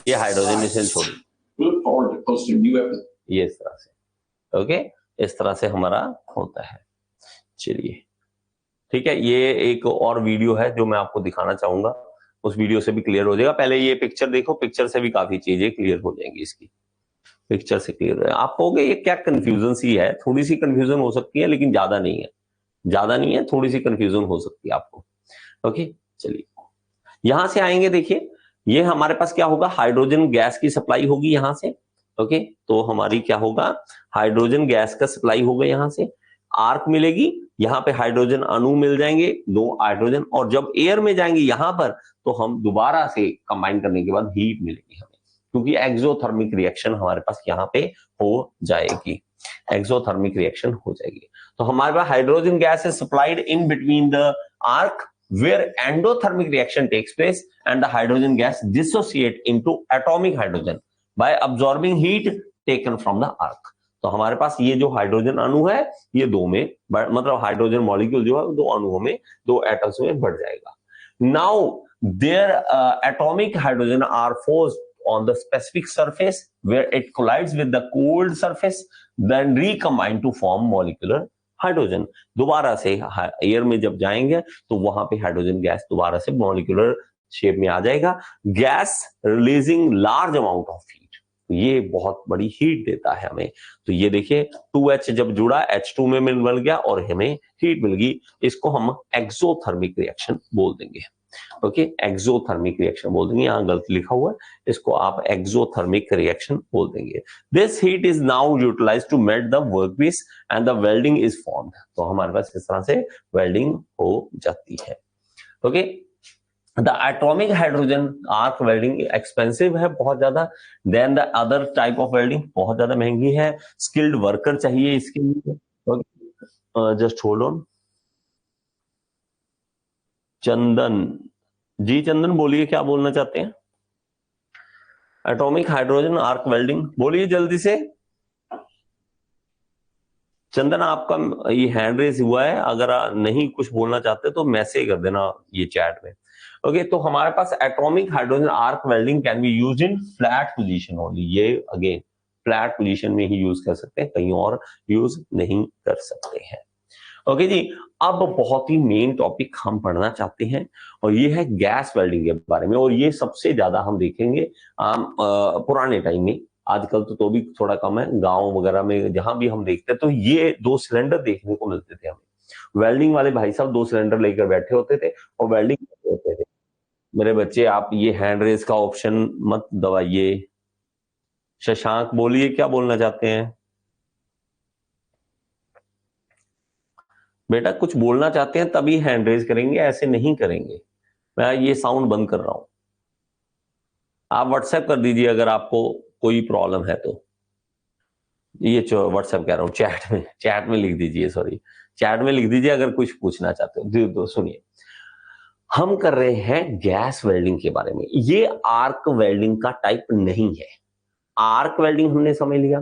[SPEAKER 1] ये हाइड्रोजन मिसाइल छोड़ी, ये इस तरह से, ओके, इस तरह से हमारा होता है। चलिए ठीक है, ये एक और वीडियो है जो मैं आपको दिखाना चाहूंगा, उस वीडियो से भी क्लियर हो जाएगा। पहले ये पिक्चर देखो, पिक्चर से भी काफी चीजें क्लियर हो जाएंगी, इसकी पिक्चर से क्लियर है। आप कहोगे ये क्या कंफ्यूजन सी है, थोड़ी सी कंफ्यूजन हो सकती है, लेकिन ज्यादा नहीं है, ज्यादा नहीं है, थोड़ी सी कंफ्यूजन हो सकती है आपको। ओके चलिए, यहां से आएंगे, देखिए ये हमारे पास क्या होगा, हाइड्रोजन गैस की सप्लाई होगी यहां से। ओके, तो हमारी क्या होगा, हाइड्रोजन गैस का सप्लाई होगा, यहां से आर्क मिलेगी, यहाँ पे हाइड्रोजन अणु मिल जाएंगे, 2 हाइड्रोजन, और जब एयर में जाएंगे यहां पर, तो हम दोबारा से कंबाइन करने के बाद हीट मिलेगी हमें, क्योंकि एक्सोथर्मिक रिएक्शन हमारे पास यहाँ पे हो जाएगी, एक्सोथर्मिक रिएक्शन हो जाएगी। तो हमारे पास hydrogen gas is supplied in between the arc where endothermic reaction takes place and the hydrogen gas dissociate into atomic hydrogen by absorbing heat taken from the arc। तो हमारे पास ये जो हाइड्रोजन अणु है, ये 2 में, मतलब हाइड्रोजन मॉलिक्यूल जो है 2 अणुओं में, 2 एटम्स में बढ़ जाएगा। Now there atomic hydrogen are forced on the specific surface where it collides with the cold surface, then recombine to form molecular hydrogen. दोबारा से एयर में जब जाएंगे तो वहां पे हाइड्रोजन गैस दोबारा से मॉलिक्यूलर शेप में आ जाएगा, gas releasing large amount of heat, ये बहुत बड़ी हीट देता है हमें। तो ये देखिए 2H जब जुड़ा H2 में मिल गया और हमें हीट मिल गई, इसको हम एक्सोथर्मिक रिएक्शन बोल देंगे। ओके, एक्सोथर्मिक रिएक्शन बोल देंगे, यहाँ गलत लिखा हुआ है, इसको आप एक्सोथर्मिक रिएक्शन बोल देंगे। This heat is now utilised to melt the workpiece and the welding is formed. तो हमारे पास इस तरह से वेल्डिंग हो जाती है। Okay, the atomic hydrogen arc welding expensive है बहुत ज्यादा, then the other type of welding बहुत ज्यादा महंगी है, स्किल्ड वर्कर चाहिए इसके लिए। Just hold on. Chandan ji, Chandan बोलिए क्या बोलना चाहते हैं? एटॉमिक हाइड्रोजन आर्क वेल्डिंग बोलिए जल्दी से। चंदन आपका ये हैंड रेज हुआ है, अगर नहीं कुछ बोलना चाहते तो मैसेज कर देना ये चैट में। ओके, तो हमारे पास atomic hydrogen arc welding can be used in flat position only. ये अगेन फ्लैट पोजीशन में ही यूज कर सकते हैं, कहीं और यूज नहीं कर सकते हैं। ओके जी, अब बहुत ही मेन टॉपिक हम पढ़ना चाहते हैं और ये है गैस वेल्डिंग के बारे में, और ये सबसे ज्यादा हम देखेंगे पुराने टाइम में। आजकल तो भी थोड़ा कम है, गांव वगैरह में जहां भी हम देखते हैं तो ये 2 सिलेंडर देखने को मिलते थे हमें। वेल्डिंग वाले भाई साहब 2 सिलेंडर लेकर बैठे होते थे और वेल्डिंग करते होते थे। मेरे बच्चे, आप ये हैंड रेज का ऑप्शन मत दबाइए। शशांक बोलिए क्या बोलना चाहते हैं? बेटा कुछ बोलना चाहते हैं तभी हैंड रेज करेंगे, ऐसे नहीं करेंगे। मैं ये साउंड बंद कर रहा हूं, आप व्हाट्सएप कर दीजिए अगर आपको कोई प्रॉब्लम है तो। ये व्हाट्सएप कह रहा हूं, चैट में लिख दीजिए, सॉरी चैट में लिख दीजिए अगर कुछ पूछना चाहते हो। तो सुनिए, हम कर रहे हैं गैस वेल्डिंग के बारे में। ये आर्क वेल्डिंग का टाइप नहीं है। आर्क वेल्डिंग हमने समझ लिया।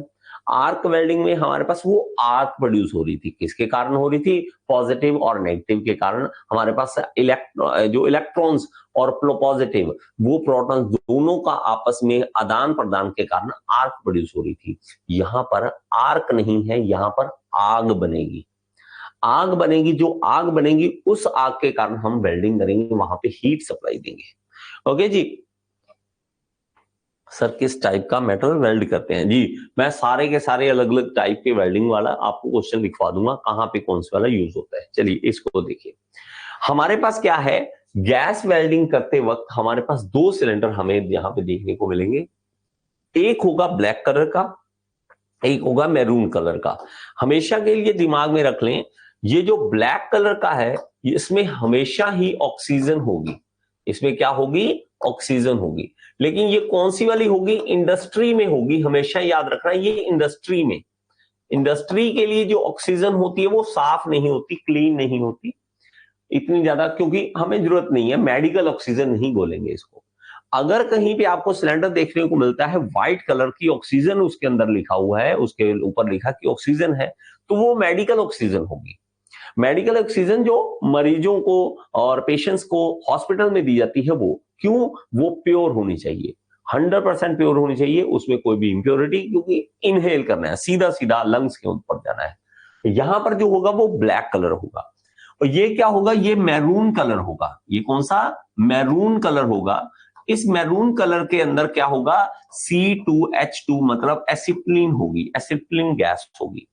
[SPEAKER 1] आर्क वेल्डिंग में हमारे पास वो आर्क प्रोड्यूस हो रही थी, किसके कारण हो रही थी? पॉजिटिव और नेगेटिव के कारण। हमारे पास जो इलेक्ट्रॉन्स और पॉजिटिव वो प्रोटॉन्स दोनों का आपस में आदान प्रदान के कारण आर्क प्रोड्यूस हो रही थी। यहां पर आर्क नहीं है, यहां पर आग बनेगी। आग बनेगी, जो आग बनेगी उस आग के कारण हम वेल्डिंग करेंगे, वहां पे हीट सप्लाई देंगे। ओके जी, सर किस टाइप का मेटल वेल्ड करते हैं? जी, मैं सारे के सारे अलग अलग टाइप के वेल्डिंग वाला आपको क्वेश्चन लिखवा दूंगा, कहां पे कौन सा वाला यूज होता है। चलिए इसको देखिए, हमारे पास क्या है, गैस वेल्डिंग करते वक्त हमारे पास 2 सिलेंडर हमें यहां पे देखने को मिलेंगे। एक होगा ब्लैक कलर का, एक होगा मैरून कलर का। हमेशा के लिए दिमाग में रख लें, ये जो ब्लैक कलर का है इसमें हमेशा ही ऑक्सीजन होगी। इसमें क्या होगी? ऑक्सीजन होगी। लेकिन ये कौन सी वाली होगी? इंडस्ट्री में होगी, हमेशा याद रखना ये इंडस्ट्री में। इंडस्ट्री के लिए जो ऑक्सीजन होती है वो साफ नहीं होती, क्लीन नहीं होती इतनी ज्यादा, क्योंकि हमें जरूरत नहीं है। मेडिकल ऑक्सीजन नहीं बोलेंगे इसको। अगर कहीं पे आपको सिलेंडर देखने को मिलता है व्हाइट कलर की ऑक्सीजन उसके अंदर लिखा हुआ है, उसके ऊपर लिखा कि ऑक्सीजन है, तो वो मेडिकल ऑक्सीजन होगी। मेडिकल ऑक्सीजन जो मरीजों को और पेशेंट्स को हॉस्पिटल में दी जाती है, वो क्यों? वो प्योर होनी चाहिए, 100% प्योर होनी चाहिए, उसमें कोई भी इंप्योरिटी, क्योंकि इनहेल करना है, सीधा सीधा लंग्स के ऊपर जाना है। यहां पर जो होगा वो ब्लैक कलर होगा। और ये क्या होगा? ये मैरून कलर होगा। ये कौन सा? मैरून कलर होगा। इस मैरून कलर के अंदर क्या होगा? C2H2 मतलब एसिटिलीन होगी, एसिटिलीन गैस होगी।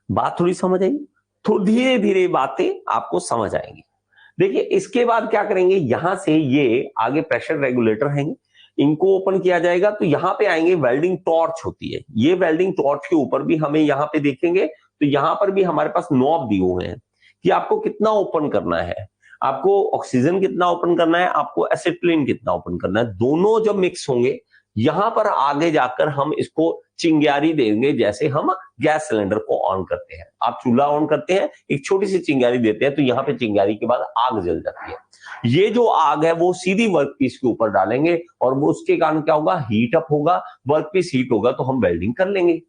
[SPEAKER 1] बात थोड़ी समझ आई? तो धीरे धीरे बातें आपको समझ आएंगी। देखिए इसके बाद क्या करेंगे, यहां से ये आगे प्रेशर रेगुलेटर हैं, इनको ओपन किया जाएगा, तो यहां पे आएंगे, वेल्डिंग टॉर्च होती है। ये वेल्डिंग टॉर्च के ऊपर भी हमें यहां पे देखेंगे तो यहां पर भी हमारे पास नॉब दिए हुए हैं कि आपको कितना ओपन करना है, आपको ऑक्सीजन कितना ओपन करना है, आपको एसिटिलीन कितना ओपन करना है। दोनों जब मिक्स होंगे यहां पर आगे जाकर हम इसको चिंगारी देंगे, जैसे हम गैस सिलेंडर को ऑन करते हैं। आप चूल्हा ऑन करते हैं, एक छोटी सी चिंगारी देते हैं, तो यहां पे चिंगारी के बाद आग जल जाती है। ये जो आग है वो सीधी वर्कपीस के ऊपर डालेंगे और वो उसके कारण क्या होगा? हीट अप होगा, वर्कपीस हीट होगा तो हम वेल्डिंग कर लेंगे।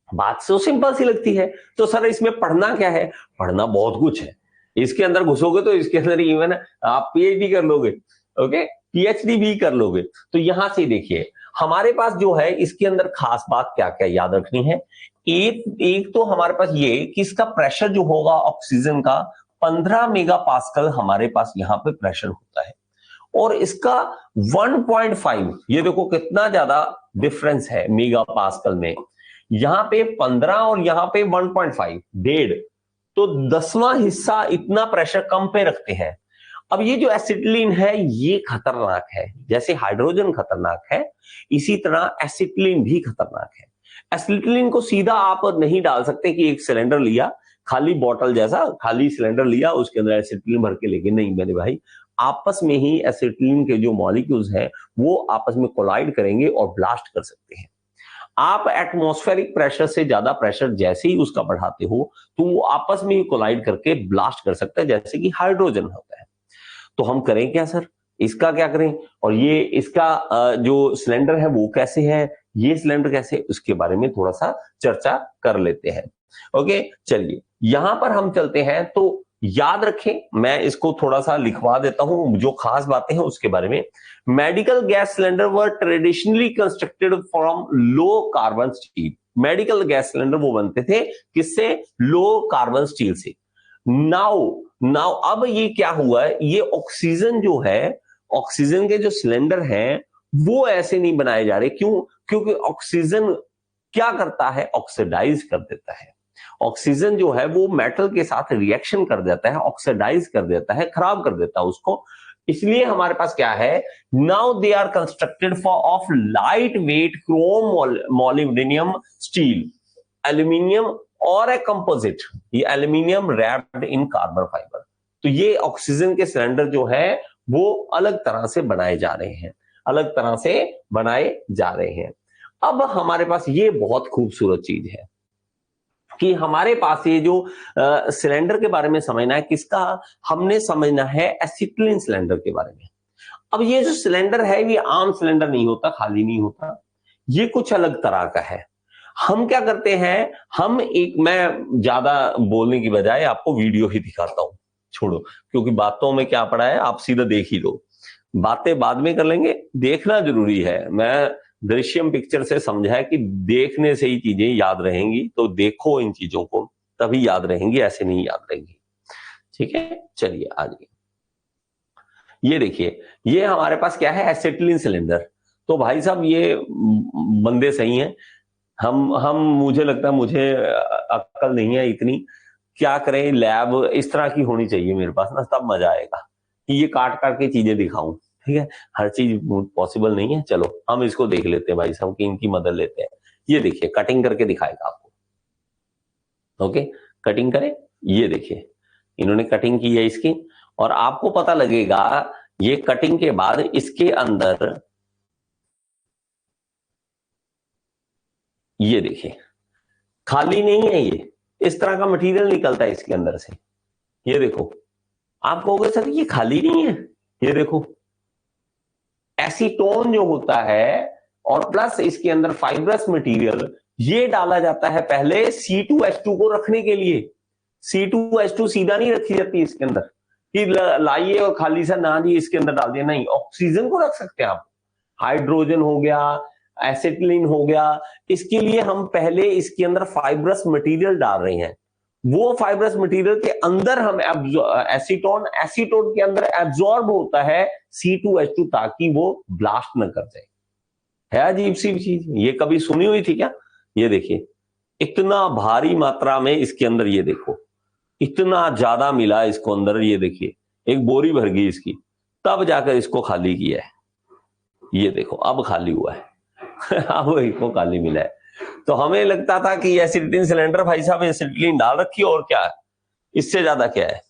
[SPEAKER 1] बात तो सिंपल सी लगती है। तो सर इसमें पढ़ना क्या है? पढ़ना बहुत कुछ है। इसके अंदर घुसोगे तो इसके अंदर इवन आप पीएचडी कर लोगे। ओके, पीएचडी भी कर लोगे। तो यहां से देखिए हमारे पास जो है इसके अंदर खास बात क्या क्या याद रखनी है। एक तो हमारे पास ये कि इसका प्रेशर जो होगा ऑक्सीजन का 15 मेगापास्कल हमारे पास यहां पे प्रेशर होता है, और इसका 1.5, ये देखो कितना ज्यादा डिफरेंस है मेगा पास्कल में, यहां पे 15 और यहां पे 1.5 डेढ़, तो 10वां हिस्सा इतना प्रेशर कम पे रखते हैं। अब ये जो एसिटिलीन है ये खतरनाक है, जैसे हाइड्रोजन खतरनाक है इसी तरह एसिटिलीन भी खतरनाक है। एसिटिलीन को सीधा आप नहीं डाल सकते कि एक सिलेंडर लिया, खाली बॉटल जैसा खाली सिलेंडर लिया उसके अंदर एसिटिलीन भर के लेके, नहीं मेरे भाई, आपस में ही एसिटिलीन के जो मॉलिक्यूल्स हैं वो आपस में कोलाइड करेंगे और ब्लास्ट कर सकते हैं। आप एटमॉस्फेरिक प्रेशर से ज्यादा प्रेशर जैसे ही उसका बढ़ाते हो तो वो आपस में ही कोलाइड करके ब्लास्ट कर सकता है, जैसे कि हाइड्रोजन होता है। तो हम करें क्या सर, इसका क्या करें, और ये इसका जो सिलेंडर है वो कैसे है, ये सिलेंडर कैसे, उसके बारे में थोड़ा सा चर्चा कर लेते हैं। ओके, चलिए यहां पर हम चलते हैं। तो याद रखें, मैं इसको थोड़ा सा लिखवा देता हूं जो खास बातें हैं उसके बारे में। Medical gas cylinder were traditionally constructed from low carbon steel. Medical gas cylinder वो बनते थे किससे, लो कार्बन स्टील से। नाउ अब ये क्या हुआ है, ये ऑक्सीजन जो है, ऑक्सीजन के जो सिलेंडर हैं वो ऐसे नहीं बनाए जा रहे। क्यों, क्योंकि ऑक्सीजन क्या करता है, ऑक्सीडाइज कर देता है। ऑक्सीजन जो है वो मेटल के साथ रिएक्शन कर देता है, ऑक्सीडाइज कर देता है, खराब कर देता है उसको। इसलिए हमारे पास क्या है, now they are constructed for of light weight chrome molybdenum steel, aluminium और ए कंपोजिट, ये aluminium wrapped in carbon fibre. तो ये ऑक्सीजन के सिलेंडर जो है वो अलग तरह से बनाए जा रहे हैं, अलग तरह से बनाए जा रहे हैं। अब हमारे पास ये बहुत खूबसूरत चीज है कि हमारे पास ये जो सिलेंडर के बारे में समझना है किसका, हमने समझना है एसिटिलीन सिलेंडर के बारे में। अब ये जो सिलेंडर है ये आम सिलेंडर नहीं होता, खाली नहीं होता, ये कुछ अलग तरह का है। हम क्या करते हैं, हम एक, मैं ज्यादा बोलने की बजाय आपको वीडियो ही दिखाता हूं, छोड़ो, क्योंकि बातों में क्या पड़ा है आप सीधा देख ही लो, बातें बाद में कर लेंगे, देखना जरूरी है। मैं दृश्यम पिक्चर से समझा है कि देखने से ही चीजें याद रहेंगी, तो देखो इन चीजों को तभी याद रहेंगी, ऐसे नहीं याद रहेंगी। ठीक है, चलिए आगे ये देखिए, ये हमारे पास क्या है, एसिटिलीन सिलेंडर। तो भाई साहब ये बंदे सही हैं, हम मुझे लगता है मुझे अक्ल नहीं है इतनी, क्या करें, लैब इस तरह की होनी चाहिए मेरे पास ना, तब मजा आएगा कि ये काट काट के चीजें दिखाऊं। ठीक है, हर चीज पॉसिबल नहीं है। चलो हम इसको देख लेते हैं भाई साहब की इनकी मदद लेते हैं। ये देखिए कटिंग करके दिखाएगा आपको। ओके, कटिंग करें, ये देखिए इन्होंने कटिंग की है इसकी, और आपको पता लगेगा ये कटिंग के बाद इसके अंदर ये देखिए खाली नहीं है, ये इस तरह का मटेरियल निकलता है इसके अंदर से। ये देखो, आप कहोगे सर ये खाली नहीं है, ये देखो एसीटोन जो होता है और प्लस इसके अंदर फाइब्रस मटेरियल, ये डाला जाता है पहले C2H2 को रखने के लिए। C2H2 सीधा नहीं रखी जाती इसके अंदर कि लाइए और खाली सा ना जी इसके अंदर डाल दिया, नहीं, ऑक्सीजन को रख सकते हैं आप, हाइड्रोजन हो गया, एसिटिलीन हो गया, इसके लिए हम पहले इसके अंदर फाइब्रस मटेरियल डाल रहे हैं। वो फाइब्रस मटेरियल के अंदर हम एसीटोन के अंदर एब्जॉर्ब होता है C2H2 ताकि वो ब्लास्ट न कर जाए। है अजीब सी चीज, ये कभी सुनी हुई थी क्या? ये देखिए इतना भारी मात्रा में इसके अंदर, ये देखो इतना ज्यादा मिला इसको अंदर, ये देखिए एक बोरी भर गई इसकी, तब जाकर इसको खाली किया है। ये देखो अब खाली हुआ है अब इसको खाली मिला है। तो हमें लगता था कि एसिटिलीन सिलेंडर, भाई साहब एसिटिलीन डाल रखी और क्या है, इससे ज्यादा क्या है,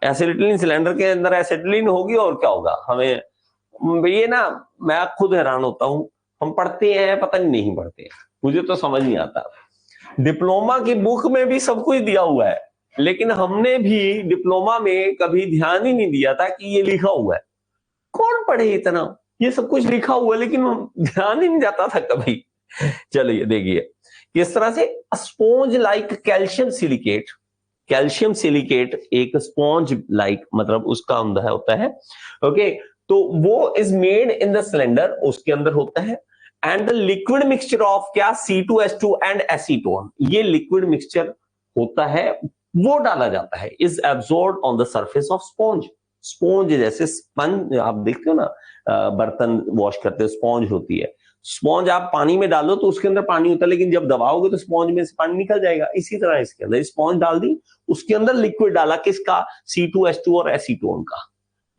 [SPEAKER 1] एसिटिलीन सिलेंडर के अंदर एसिटिलीन होगी और क्या होगा। हमें ये ना, मैं खुद हैरान होता हूं, हम पढ़ते हैं पता नहीं पढ़ते हैं, मुझे तो समझ नहीं आता। डिप्लोमा की बुक में भी सब कुछ दिया हुआ है, लेकिन हमने भी डिप्लोमा में कभी ध्यान ही नहीं दिया था कि ये लिखा हुआ है। कौन पढ़े इतना, ये सब कुछ लिखा हुआ है लेकिन ध्यान ही नहीं जाता था कभी। चलिए देखिए किस तरह से sponge like calcium silicate, calcium silicate एक स्पॉन्ज लाइक मतलब उसका अंदर होता है। ओके, तो वो is made in the cylinder, उसके अंदर होता है। And the liquid mixture of क्या, C2H2 एंड एसीटोन, ये लिक्विड मिक्सचर होता है वो डाला जाता है, is absorbed on the surface of sponge. Sponge जैसे स्पंज आप देखते हो ना, बर्तन वॉश करते हो स्पॉन्ज होती है, स्पॉन्ज आप पानी में डालो तो उसके अंदर पानी होता है, लेकिन जब दबाओगे तो स्पॉन्ज में से पानी निकल जाएगा। इसी तरह इसके अंदर स्पॉन्ज डाल दी, उसके अंदर लिक्विड डाला, किसका, C2H2 और एसीटोन का,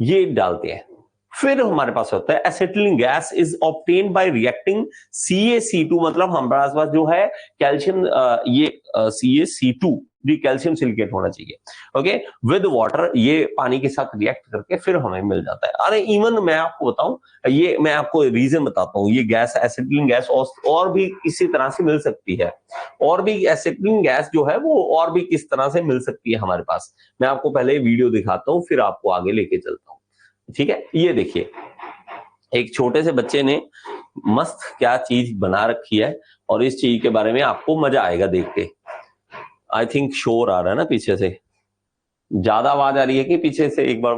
[SPEAKER 1] ये डालते हैं। फिर हमारे पास होता है acetylene gas is obtained by reacting CaC2, मतलब हमारे पास जो है कैल्शियम, ये CaC2 भी कैल्शियम सिलिकेट होना चाहिए, ओके, विद वाटर, ये पानी के साथ रिएक्ट करके फिर हमें मिल जाता है। अरे इवन मैं आपको बताऊं, ये मैं आपको रीजन बताता हूं, ये गैस एसिटिलीन गैस और भी इसी तरह से मिल सकती है, और भी एसिटिलीन गैस जो है वो और भी किस तरह से मिल सकती है हमारे पास। मैं आपको पहले वीडियो दिखाता हूं, फिर आपको आगे लेके चलता हूं, ठीक है। ये देखिए, एक छोटे से बच्चे ने मस्त क्या चीज बना रखी है, और इस चीज के बारे में आपको मजा आएगा देख के। आई थिंक शोर आ रहा है ना पीछे से, ज्यादा आवाज आ रही है कि पीछे से, एक बार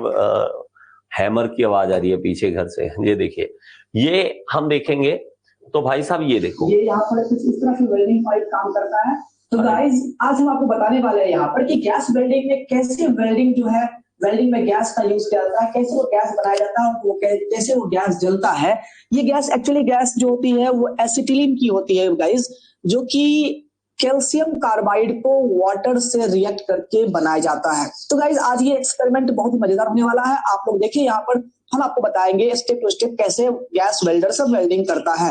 [SPEAKER 1] हैमर की आवाज आ रही है पीछे घर से। ये देखिए, ये हम देखेंगे तो भाई साहब ये देखो,
[SPEAKER 3] ये यहाँ पर कुछ इस तरह से वेल्डिंग पाइप काम करता है। तो गाइस आज हम आपको बताने वाले हैं यहाँ पर कि गैस वेल्डिंग में कैसे वेल्डिंग जो है, वेल्डिंग में गैस का यूज किया जाता है, कैसे वो गैस बनाया जाता है, वो कैसे वो गैस जलता है। ये गैस एक्चुअली गैस जो होती है वो एसिटिलीन की होती है गाइस, जो कि कैल्शियम कार्बाइड को वाटर से रिएक्ट करके बनाया जाता है। तो गाइस आज ये एक्सपेरिमेंट बहुत ही मजेदार होने वाला है। आप लोग देखिए, यहाँ पर हम आपको बताएंगे स्टेप टू स्टेप कैसे गैस वेल्डर सब वेल्डिंग करता है।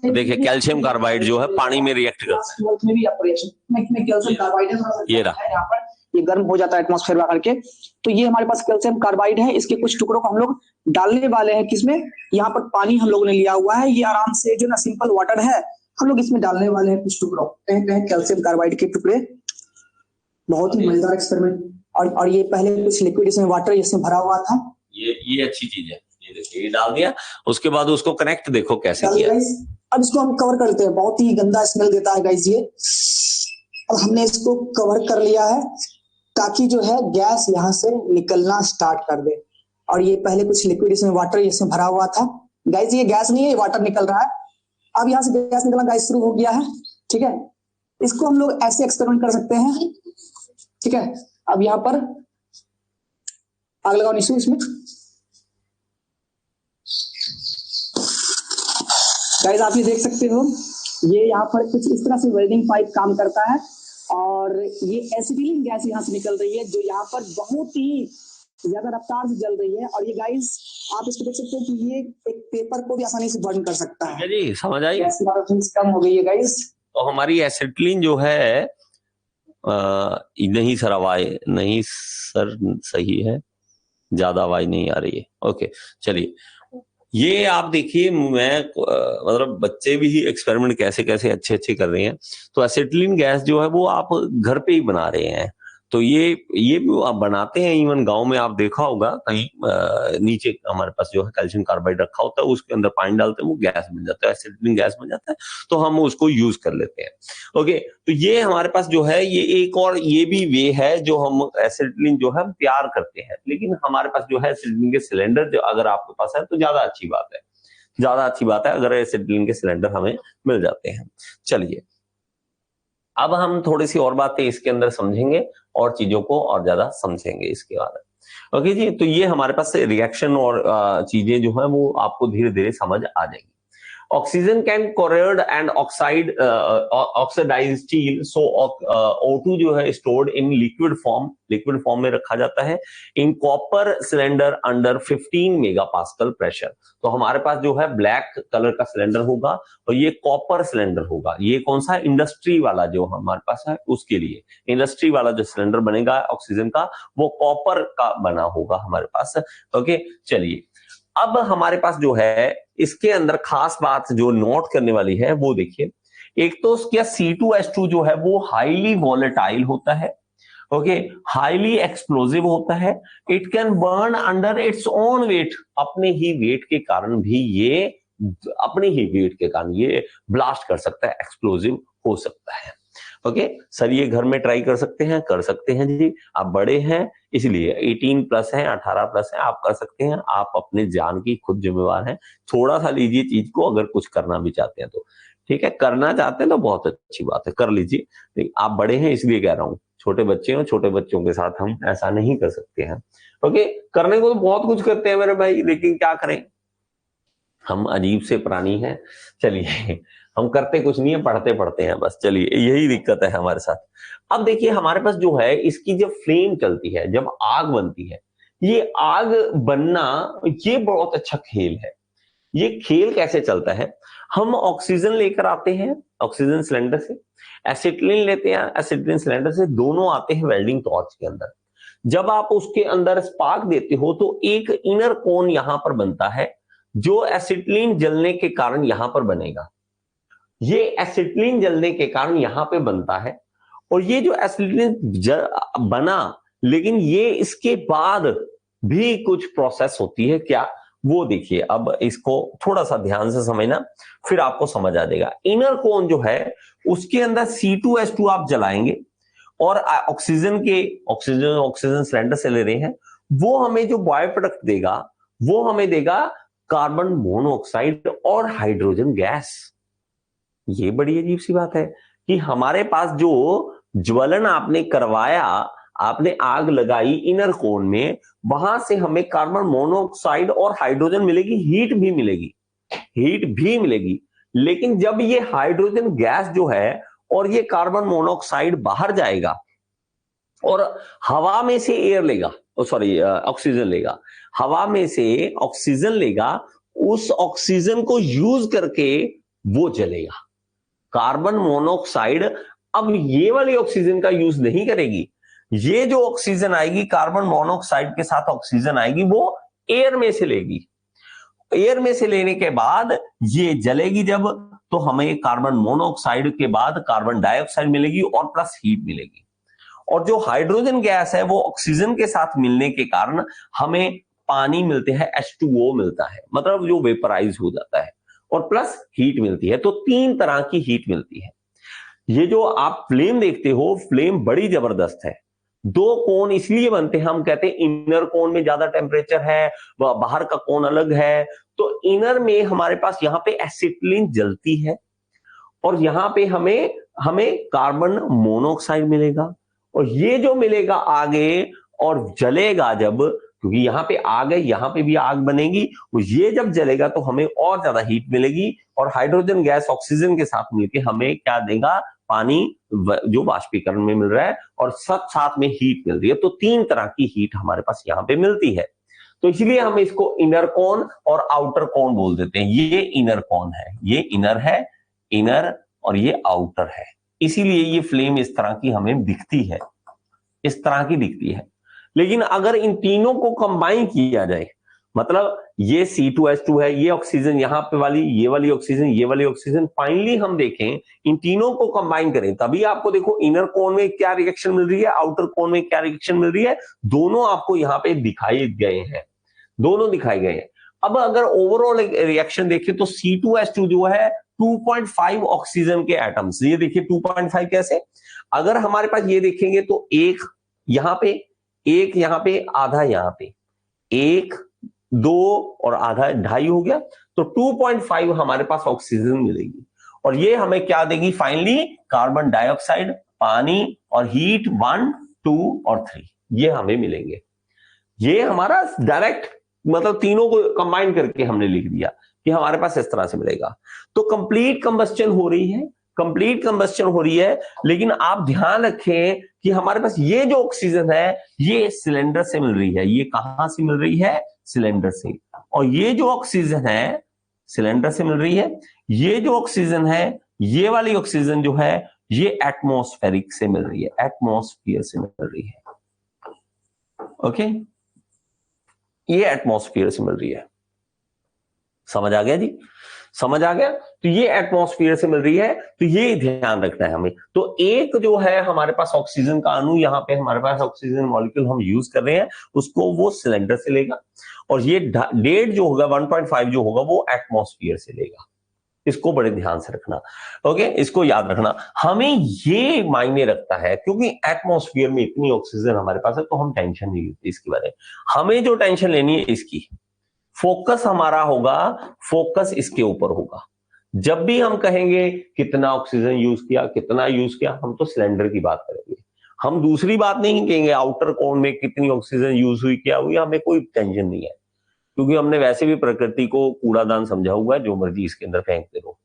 [SPEAKER 1] देखिए कैल्शियम कार्बाइड जो है पानी में रिएक्ट करता है,
[SPEAKER 3] में भी ऑपरेशन में कैल्शियम कार्बाइड है,
[SPEAKER 1] ये रहा,
[SPEAKER 3] यहाँ पर ये गर्म हो जाता है एटमॉस्फेयर में आकर के। तो ये हमारे पास कैल्शियम कार्बाइड है, इसके कुछ टुकड़ों को हम लोग डालने वाले हैं किसमें, यहाँ पर पानी हम लोगों ने लिया हुआ है, ये आराम से जो ना सिंपल वाटर है, हम लोग इसमें डालने वाले हैं कुछ टुकड़ों, कैल्शियम कार्बाइड के टुकड़े। बहुत ही मजेदार एक्सपेरिमेंट। और ये पहले कुछ लिक्विड इसमें वाटर इसमें भरा हुआ था,
[SPEAKER 1] ये अच्छी चीज है। ये देखिए, ये डाल दिया, उसके बाद उसको कनेक्ट देखो कैसे किया।
[SPEAKER 3] अब इसको हम कवर करते हैं, बहुत ही गंदा स्मेल देता है गाइस ये। अब हमने इसको कवर कर लिया है ताकि जो है गैस यहाँ से निकलना स्टार्ट कर दे। और ये पहले कुछ लिक्विड इसमें वाटर इसमें भरा हुआ था गाइस, ये गैस नहीं है, ये वाटर निकल रहा है। अब यहाँ से गैस निकलना गाइस शुरू हो गया है, ठीक है। इसको हम लोग ऐसे एक्सपेरिमेंट कर सकते हैं, ठीक है। अब यहाँ पर आग लगाओ निशु इसमें। गाइस आप ये देख सकते हो, ये यहाँ पर कुछ इस तरह से वेल्डिंग पाइप काम करता है, और ये एसिटिलीन गैस यहाँ से निकल रही है जो यहाँ पर बहुत ही ज्यादा रफ्तार से जल रही है। और ये गाइस आप इसको देख सकते हो कि ये एक पेपर को भी आसानी से बर्न कर सकता है
[SPEAKER 1] जी, समझ आई।
[SPEAKER 3] गैस कम हो गई है गाइस।
[SPEAKER 1] तो हमारी एसिटिलीन जो है नहीं सर, आवाज नहीं सर, सही है, ज्यादा आवाज नहीं आ रही है, ओके चलिए। ये आप देखिए, मैं मतलब बच्चे भी एक्सपेरिमेंट कैसे कैसे अच्छे अच्छे कर रहे हैं। तो एसिटिलीन गैस जो है वो आप घर पे ही बना रहे हैं, तो ये भी आप बनाते हैं। इवन गांव में आप देखा होगा कहीं नीचे हमारे पास जो है कैल्शियम कार्बाइड रखा होता है, उसके अंदर पानी डालते हैं, वो गैस बन जाता है, एसिटिलीन गैस बन जाता है, तो हम उसको यूज कर लेते हैं। ओके, तो ये हमारे पास जो है ये एक और ये भी वे है जो हम एसिटिलीन जो है हम तैयार करते हैं। लेकिन हमारे पास जो है एसिटिलीन के सिलेंडर जो अगर आपके पास है तो ज्यादा अच्छी बात है, ज्यादा अच्छी बात है अगर एसिटिलीन के सिलेंडर हमें मिल जाते हैं। चलिए, अब हम थोड़ी सी और बातें इसके अंदर समझेंगे और चीजों को और ज्यादा समझेंगे इसके बाद। ओके जी, तो ये हमारे पास रिएक्शन और चीजें जो है वो आपको धीरे धीरे समझ आ जाएगी। Oxygen can corrode and oxidize steel, so O2 जो है stored in liquid form में रखा जाता है in copper cylinder under 15 megapascal pressure। तो हमारे पास जो है ब्लैक कलर का सिलेंडर होगा और ये कॉपर सिलेंडर होगा। ये कौन सा, इंडस्ट्री वाला जो हमारे पास है उसके लिए इंडस्ट्री वाला जो सिलेंडर बनेगा ऑक्सीजन का वो कॉपर का बना होगा हमारे पास। ओके चलिए, अब हमारे पास जो है इसके अंदर खास बात जो नोट करने वाली है वो देखिए, एक तो क्या C2H2 जो है वो हाईली वॉलेटाइल होता है, ओके, हाईली एक्सप्लोजिव होता है, it can burn under its own wait, अपने ही वेट के कारण भी ये अपने ही वेट के कारण ये ब्लास्ट कर सकता है, एक्सप्लोजिव हो सकता है। ओके सर, ये घर में ट्राई कर सकते हैं जी, आप बड़े हैं इसलिए 18 प्लस हैं, 18 प्लस हैं, आप कर सकते हैं, आप अपने जान की खुद जिम्मेवार हैं। थोड़ा सा लीजिए चीज को, अगर कुछ करना भी चाहते हैं तो ठीक है, करना चाहते हैं तो बहुत अच्छी बात है, कर लीजिए। आप बड़े हैं इसलिए कह रहा हूँ, छोटे बच्चे हो, छोटे बच्चों के साथ हम ऐसा नहीं कर सकते हैं। ओके, करने को तो बहुत कुछ करते हैं मेरे भाई, लेकिन क्या करें, हम अजीब से प्राणी हैं। चलिए, हम करते कुछ नहीं है, पढ़ते पढ़ते हैं बस। चलिए, यही दिक्कत है हमारे साथ। अब देखिए हमारे पास जो है, इसकी जब फ्लेम चलती है, जब आग बनती है, ये आग बनना ये बहुत अच्छा खेल है। ये खेल कैसे चलता है, हम ऑक्सीजन लेकर आते हैं ऑक्सीजन सिलेंडर से, एसिटिलीन लेते हैं एसिटिलीन सिलेंडर से, दोनों आते हैं वेल्डिंग टॉर्च के अंदर। जब आप उसके अंदर स्पार्क देते हो तो एक इनर कोन यहां पर बनता है, जो एसिटिलीन जलने के कारण यहां पर बनेगा। ये एसिटिलीन जलने के कारण यहां पे बनता है, और ये जो एसिटिलीन बना, लेकिन ये इसके बाद भी कुछ प्रोसेस होती है क्या, वो देखिए। अब इसको थोड़ा सा ध्यान से समझना, फिर आपको समझ आ जाएगा। इनर कोन जो है उसके अंदर C2H2 आप जलाएंगे, और ऑक्सीजन सिलेंडर से ले रहे हैं, वो हमें जो बाय प्रोडक्ट देगा, वो हमें देगा कार्बन मोनोऑक्साइड और हाइड्रोजन गैस। ये बड़ी अजीब सी बात है कि हमारे पास जो ज्वलन आपने करवाया, आपने आग लगाई इनर कोन में, वहां से हमें कार्बन मोनोऑक्साइड और हाइड्रोजन मिलेगी, हीट भी मिलेगी। लेकिन जब ये हाइड्रोजन गैस जो है और ये कार्बन मोनोऑक्साइड बाहर जाएगा और हवा में से एयर लेगा, ऑक्सीजन लेगा, हवा में से ऑक्सीजन लेगा, उस ऑक्सीजन को यूज करके वो जलेगा। कार्बन मोनोऑक्साइड अब ये वाली ऑक्सीजन का यूज नहीं करेगी, ये जो ऑक्सीजन आएगी कार्बन मोनोऑक्साइड के साथ ऑक्सीजन आएगी, वो एयर में से लेगी। एयर में से लेने के बाद ये जलेगी जब, तो हमें कार्बन मोनोऑक्साइड के बाद कार्बन डाइऑक्साइड मिलेगी और प्लस हीट मिलेगी। और जो हाइड्रोजन गैस है वो ऑक्सीजन के साथ मिलने के कारण हमें पानी मिलते हैं, H2O मिलता है, मतलब जो वेपराइज हो जाता है, और प्लस हीट मिलती है। तो 3 तरह की हीट मिलती है। ये जो आप फ्लेम देखते हो, फ्लेम बड़ी जबरदस्त है। 2 कोन इसलिए बनते हैं, हम कहते हैं इनर कोन में ज्यादा टेम्परेचर है, बाहर का कोन अलग है। तो इनर में हमारे पास यहां पे एसिटिलीन जलती है, और यहां पे हमें कार्बन मोनोऑक्साइड मिलेगा, और ये जो मिलेगा आगे और जलेगा जब, क्योंकि यहां पे आग है, यहां पे भी आग बनेगी, और ये जब जलेगा तो हमें और ज्यादा हीट मिलेगी, और हाइड्रोजन गैस ऑक्सीजन के साथ मिलकर हमें क्या देगा, पानी जो वाष्पीकरण में मिल रहा है, और सब साथ में हीट मिल रही है। तो 3 तरह की हीट हमारे पास यहां पे मिलती है। तो इसलिए हम इसको इनर कोन और आउटर कोन बोल देते हैं। ये इनर कोन है, ये इनर है, इनर, और ये आउटर है। इसीलिए ये फ्लेम इस तरह की हमें दिखती है, इस तरह की दिखती है। लेकिन अगर इन तीनों को कंबाइन किया जाए, मतलब ये C2H2 है, ये ऑक्सीजन यहां पे वाली, ये वाली ऑक्सीजन, ये वाली ऑक्सीजन, फाइनली हम देखें इन तीनों को कंबाइन करें, तभी आपको देखो इनर कोन में क्या रिएक्शन मिल रही है, आउटर कोन में क्या रिएक्शन मिल रही है। दोनों आपको यहां पे दिखाई गए हैं, दोनों दिखाए गए हैं। अब अगर ओवरऑल रिएक्शन देखें तो C2H2 जो है 2.5 ऑक्सीजन के एटम्स, ये देखिए 2.5 कैसे, अगर हमारे पास ये देखेंगे तो एक यहां पे, एक यहां पे, आधा यहां पे, 1 2 और आधा 2.5 हो गया, तो 2.5 हमारे पास ऑक्सीजन मिलेगी। और ये हमें क्या देगी फाइनली, कार्बन डाइऑक्साइड, पानी और हीट 1 2 और 3, ये हमें मिलेंगे। ये हमारा डायरेक्ट, मतलब तीनों को कंबाइन करके हमने लिख दिया कि हमारे पास इस तरह से मिलेगा। तो कंप्लीट कंबस्टन हो रही है, कंप्लीट कंबस्टन हो रही है। लेकिन आप ध्यान रखें कि हमारे पास ये जो ऑक्सीजन है ये सिलेंडर से मिल रही है। ये कहां से मिल रही है, सिलेंडर से। और ये जो ऑक्सीजन है सिलेंडर से मिल रही है। ये जो ऑक्सीजन है, ये वाली ऑक्सीजन जो है, ये एटमॉस्फेरिक से मिल रही है, एटमॉस्फेयर से मिल रही है। ओके, ये एटमॉस्फेयर से मिल रही है। समझ आ गया जी, समझ आ गया। तो ये एटमॉस्फेयर से मिल रही है, तो ये ध्यान रखना है हमें। तो एक जो है हमारे पास ऑक्सीजन का अणु, यहां पे हमारे पास ऑक्सीजन मॉलिक्यूल हम यूज कर रहे हैं, उसको वो सिलेंडर से लेगा, और ये डेढ़ जो होगा 1.5 जो होगा वो एटमॉस्फेयर से लेगा। इसको बड़े ध्यान से रखना, ओके, इसको याद रखना। हमें ये मायने रखता है क्योंकि एटमॉस्फेयर में इतनी ऑक्सीजन हमारे पास है, तो हम टेंशन नहीं लेते इसके बारे में। हमें जो टेंशन लेनी है इसकी, फोकस हमारा होगा, फोकस इसके ऊपर होगा। जब भी हम कहेंगे कितना ऑक्सीजन यूज किया, कितना यूज किया, हम तो सिलेंडर की बात करेंगे, हम दूसरी बात नहीं कहेंगे आउटर कोन में कितनी ऑक्सीजन यूज हुई, क्या हुई, हमें कोई टेंशन नहीं है। क्योंकि हमने वैसे भी प्रकृति को कूड़ादान समझा हुआ है, जो मर्जी इसके अंदर फेंकते रहो,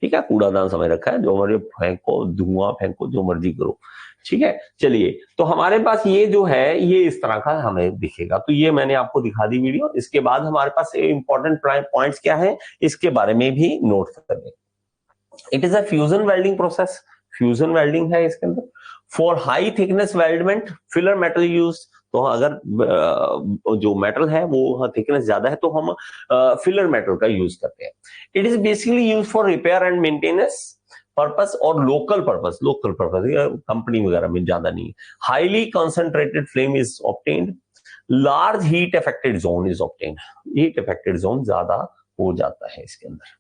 [SPEAKER 1] ठीक है, कूड़ादान समझ रखा है, जो मर्जी फेंको, धुआं फेंको, जो मर्जी करो, ठीक है। चलिए, तो हमारे पास ये जो है ये इस तरह का हमें दिखेगा। तो ये मैंने आपको दिखा दी वीडियो। इसके बाद हमारे पास इंपॉर्टेंट पॉइंट्स क्या है, इसके बारे में भी नोट कर लें। It is a fusion welding process, fusion welding है इसके अंदर। For high thickness weldment filler metal use, तो अगर जो मेटल है वो थिकनेस ज्यादा है तो हम फिलर मेटल का यूज करते हैं। It is basically use for repair and maintenance purpose और लोकल पर्पस, कंपनी वगैरह में ज्यादा नहीं। Highly concentrated flame is obtained, large heat affected zone is obtained, heat affected zone ज्यादा हो जाता है इसके अंदर।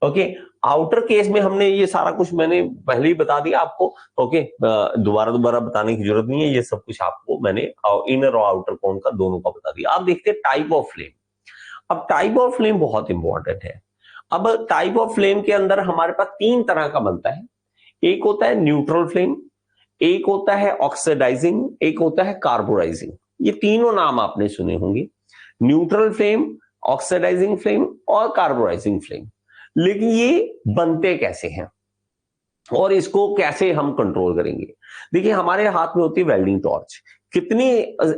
[SPEAKER 1] ओके, आउटर केस में हमने ये सारा कुछ मैंने पहले ही बता दिया आपको। ओके, दोबारा बताने की जरूरत नहीं है, ये सब कुछ आपको मैंने इनर और आउटर कोन का दोनों का बता दिया। आप देखते हैं टाइप ऑफ फ्लेम। अब टाइप ऑफ फ्लेम बहुत इंपॉर्टेंट है। अब टाइप ऑफ फ्लेम के अंदर हमारे पास 3 तरह का बनता है। एक होता है न्यूट्रल फ्लेम, एक होता है ऑक्सीडाइजिंग, एक होता है कार्बोराइजिंग। ये तीनों नाम आपने सुने होंगे, न्यूट्रल फ्लेम, ऑक्सीडाइजिंग फ्लेम और कार्बोराइजिंग फ्लेम। लेकिन ये बनते कैसे हैं और इसको कैसे हम कंट्रोल करेंगे? देखिए, हमारे हाथ में होती है वेल्डिंग टॉर्च। कितनी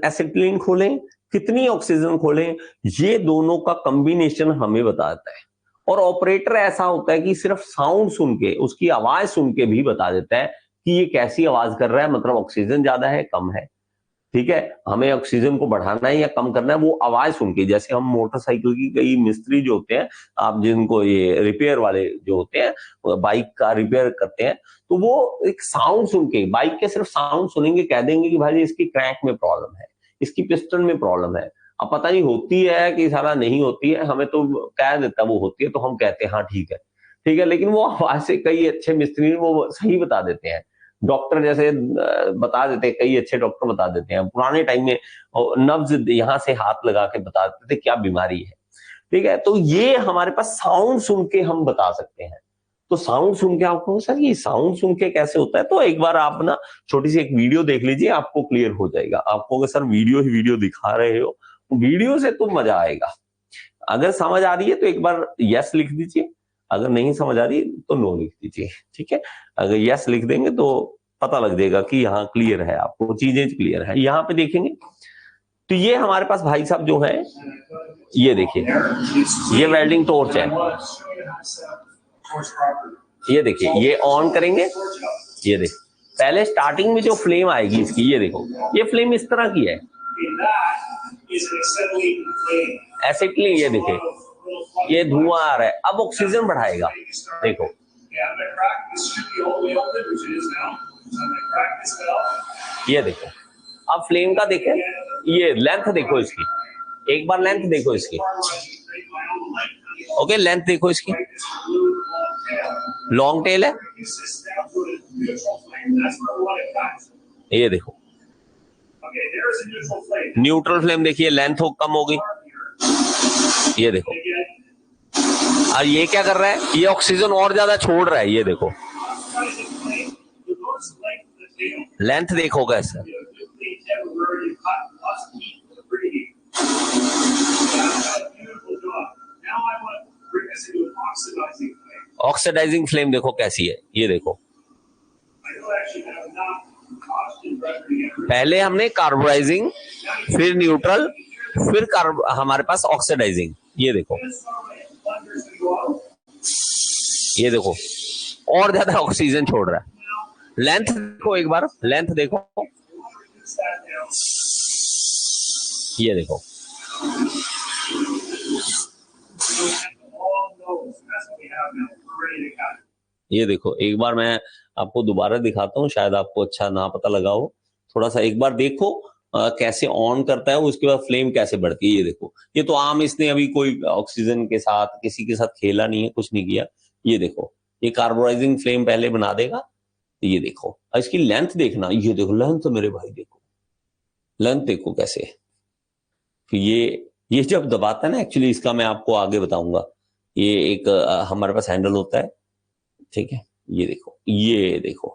[SPEAKER 1] एसिटिलीन खोलें, कितनी ऑक्सीजन खोलें, ये दोनों का कॉम्बिनेशन हमें बताता है। और ऑपरेटर ऐसा होता है कि सिर्फ साउंड सुन के, उसकी आवाज सुन के भी बता देता है कि ये कैसी आवाज कर रहा है, मतलब ऑक्सीजन ज्यादा है कम है, ठीक है, हमें ऑक्सीजन को बढ़ाना है या कम करना है, वो आवाज सुन के। जैसे हम मोटरसाइकिल की कई मिस्त्री जो होते हैं, आप जिनको ये रिपेयर वाले जो होते हैं, बाइक का रिपेयर करते हैं, तो वो एक साउंड सुन के, बाइक के सिर्फ साउंड सुनेंगे, कह देंगे कि भाई इसकी क्रैंक में प्रॉब्लम है, इसकी पिस्टन में प्रॉब्लम है। अब पता नहीं होती है कि सारा नहीं होती है, हमें तो कह देता वो होती है, तो हम कहते हैं हाँ ठीक है, ठीक है, लेकिन वो आवाज से कई अच्छे मिस्त्री वो सही बता देते हैं। डॉक्टर जैसे बता देते हैं, कई अच्छे डॉक्टर बता देते हैं। पुराने टाइम में नब्ज यहाँ से हाथ लगा के बता देते थे क्या बीमारी है, ठीक है। तो ये हमारे पास साउंड सुन के हम बता सकते हैं। तो साउंड सुन के आपको सर ये साउंड सुन के कैसे होता है, तो एक बार आप ना छोटी सी एक वीडियो देख लीजिए, आपको क्लियर हो जाएगा। आपको सर वीडियो ही वीडियो दिखा रहे हो, वीडियो से तो मजा आएगा। अगर समझ आ रही है तो एक बार यस लिख दीजिए, अगर नहीं समझ आ रही तो नो लिख दीजिए, ठीक है। अगर यस लिख देंगे तो पता लग जाएगा कि यहाँ क्लियर है, आपको चीजें क्लियर है। यहाँ पे देखेंगे तो ये हमारे पास भाई साहब जो है, ये देखिए, ये वेल्डिंग टॉर्च है, ये देखिए, ये ऑन करेंगे, ये देखिए, पहले स्टार्टिंग में जो फ्लेम आएगी इसकी, ये देखो, ये फ्लेम इस तरह की है, एसिटिलीन, ये देखिए, ये धुआं आ रहा है। अब ऑक्सीजन बढ़ाएगा, देखो, ये देखो, अब फ्लेम का देखें, ये लेंथ देखो इसकी, एक बार लेंथ देखो इसकी, ओके, लेंथ देखो इसकी, लॉन्ग टेल है, ये देखो, न्यूट्रल फ्लेम देखिए, लेंथ कम हो गई, ये देखो। और ये क्या कर रहा है, ये ऑक्सीजन और ज्यादा छोड़ रहा है, ये देखो, लेंथ देखो कैसे, ऑक्सीडाइजिंग फ्लेम देखो कैसी है, ये देखो, पहले हमने कार्बोराइजिंग, फिर न्यूट्रल, फिर हमारे पास ऑक्सीडाइजिंग, ये देखो, ये देखो, और ज्यादा ऑक्सीजन छोड़ रहा है। लेंथ देखो, एक बार लेंथ देखो, ये देखो, ये देखो, एक बार मैं आपको दोबारा दिखाता हूँ, शायद आपको अच्छा ना पता लगा हो, थोड़ा सा एक बार देखो कैसे ऑन करता है, उसके बाद फ्लेम कैसे बढ़ती है। ये देखो, ये तो आम, इसने अभी कोई ऑक्सीजन के साथ किसी के साथ खेला नहीं है, कुछ नहीं किया। ये देखो, ये कार्बोराइजिंग फ्लेम पहले बना देगा, ये देखो, इसकी लेंथ देखना, ये देखो लेंथ, तो मेरे भाई देखो लेंथ देखो कैसे, ये जब दबाता है ना, एक्चुअली इसका मैं आपको आगे बताऊंगा, ये एक हमारे पास हैंडल होता है, ठीक है, ये देखो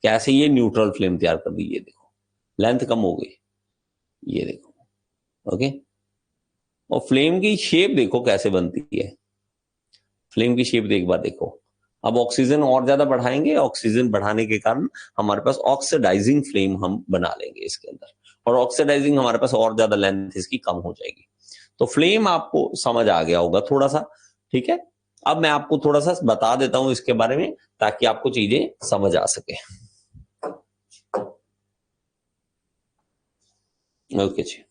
[SPEAKER 1] कैसे ये न्यूट्रल फ्लेम तैयार कर दी, ये देखो लेंथ कम हो गई, ये देखो, ओके, और फ्लेम की शेप देखो कैसे बनती है, फ्लेम की शेप एक बार देखो। अब ऑक्सीजन और ज्यादा बढ़ाएंगे, ऑक्सीजन बढ़ाने के कारण हमारे पास ऑक्सीडाइजिंग फ्लेम हम बना लेंगे इसके अंदर, और ऑक्सीडाइजिंग हमारे पास और ज्यादा लेंथ इसकी कम हो जाएगी। तो फ्लेम आपको समझ आ गया होगा थोड़ा सा, ठीक है। अब मैं आपको थोड़ा सा बता देता हूं इसके बारे में ताकि आपको चीजें समझ आ सके। ओके जी,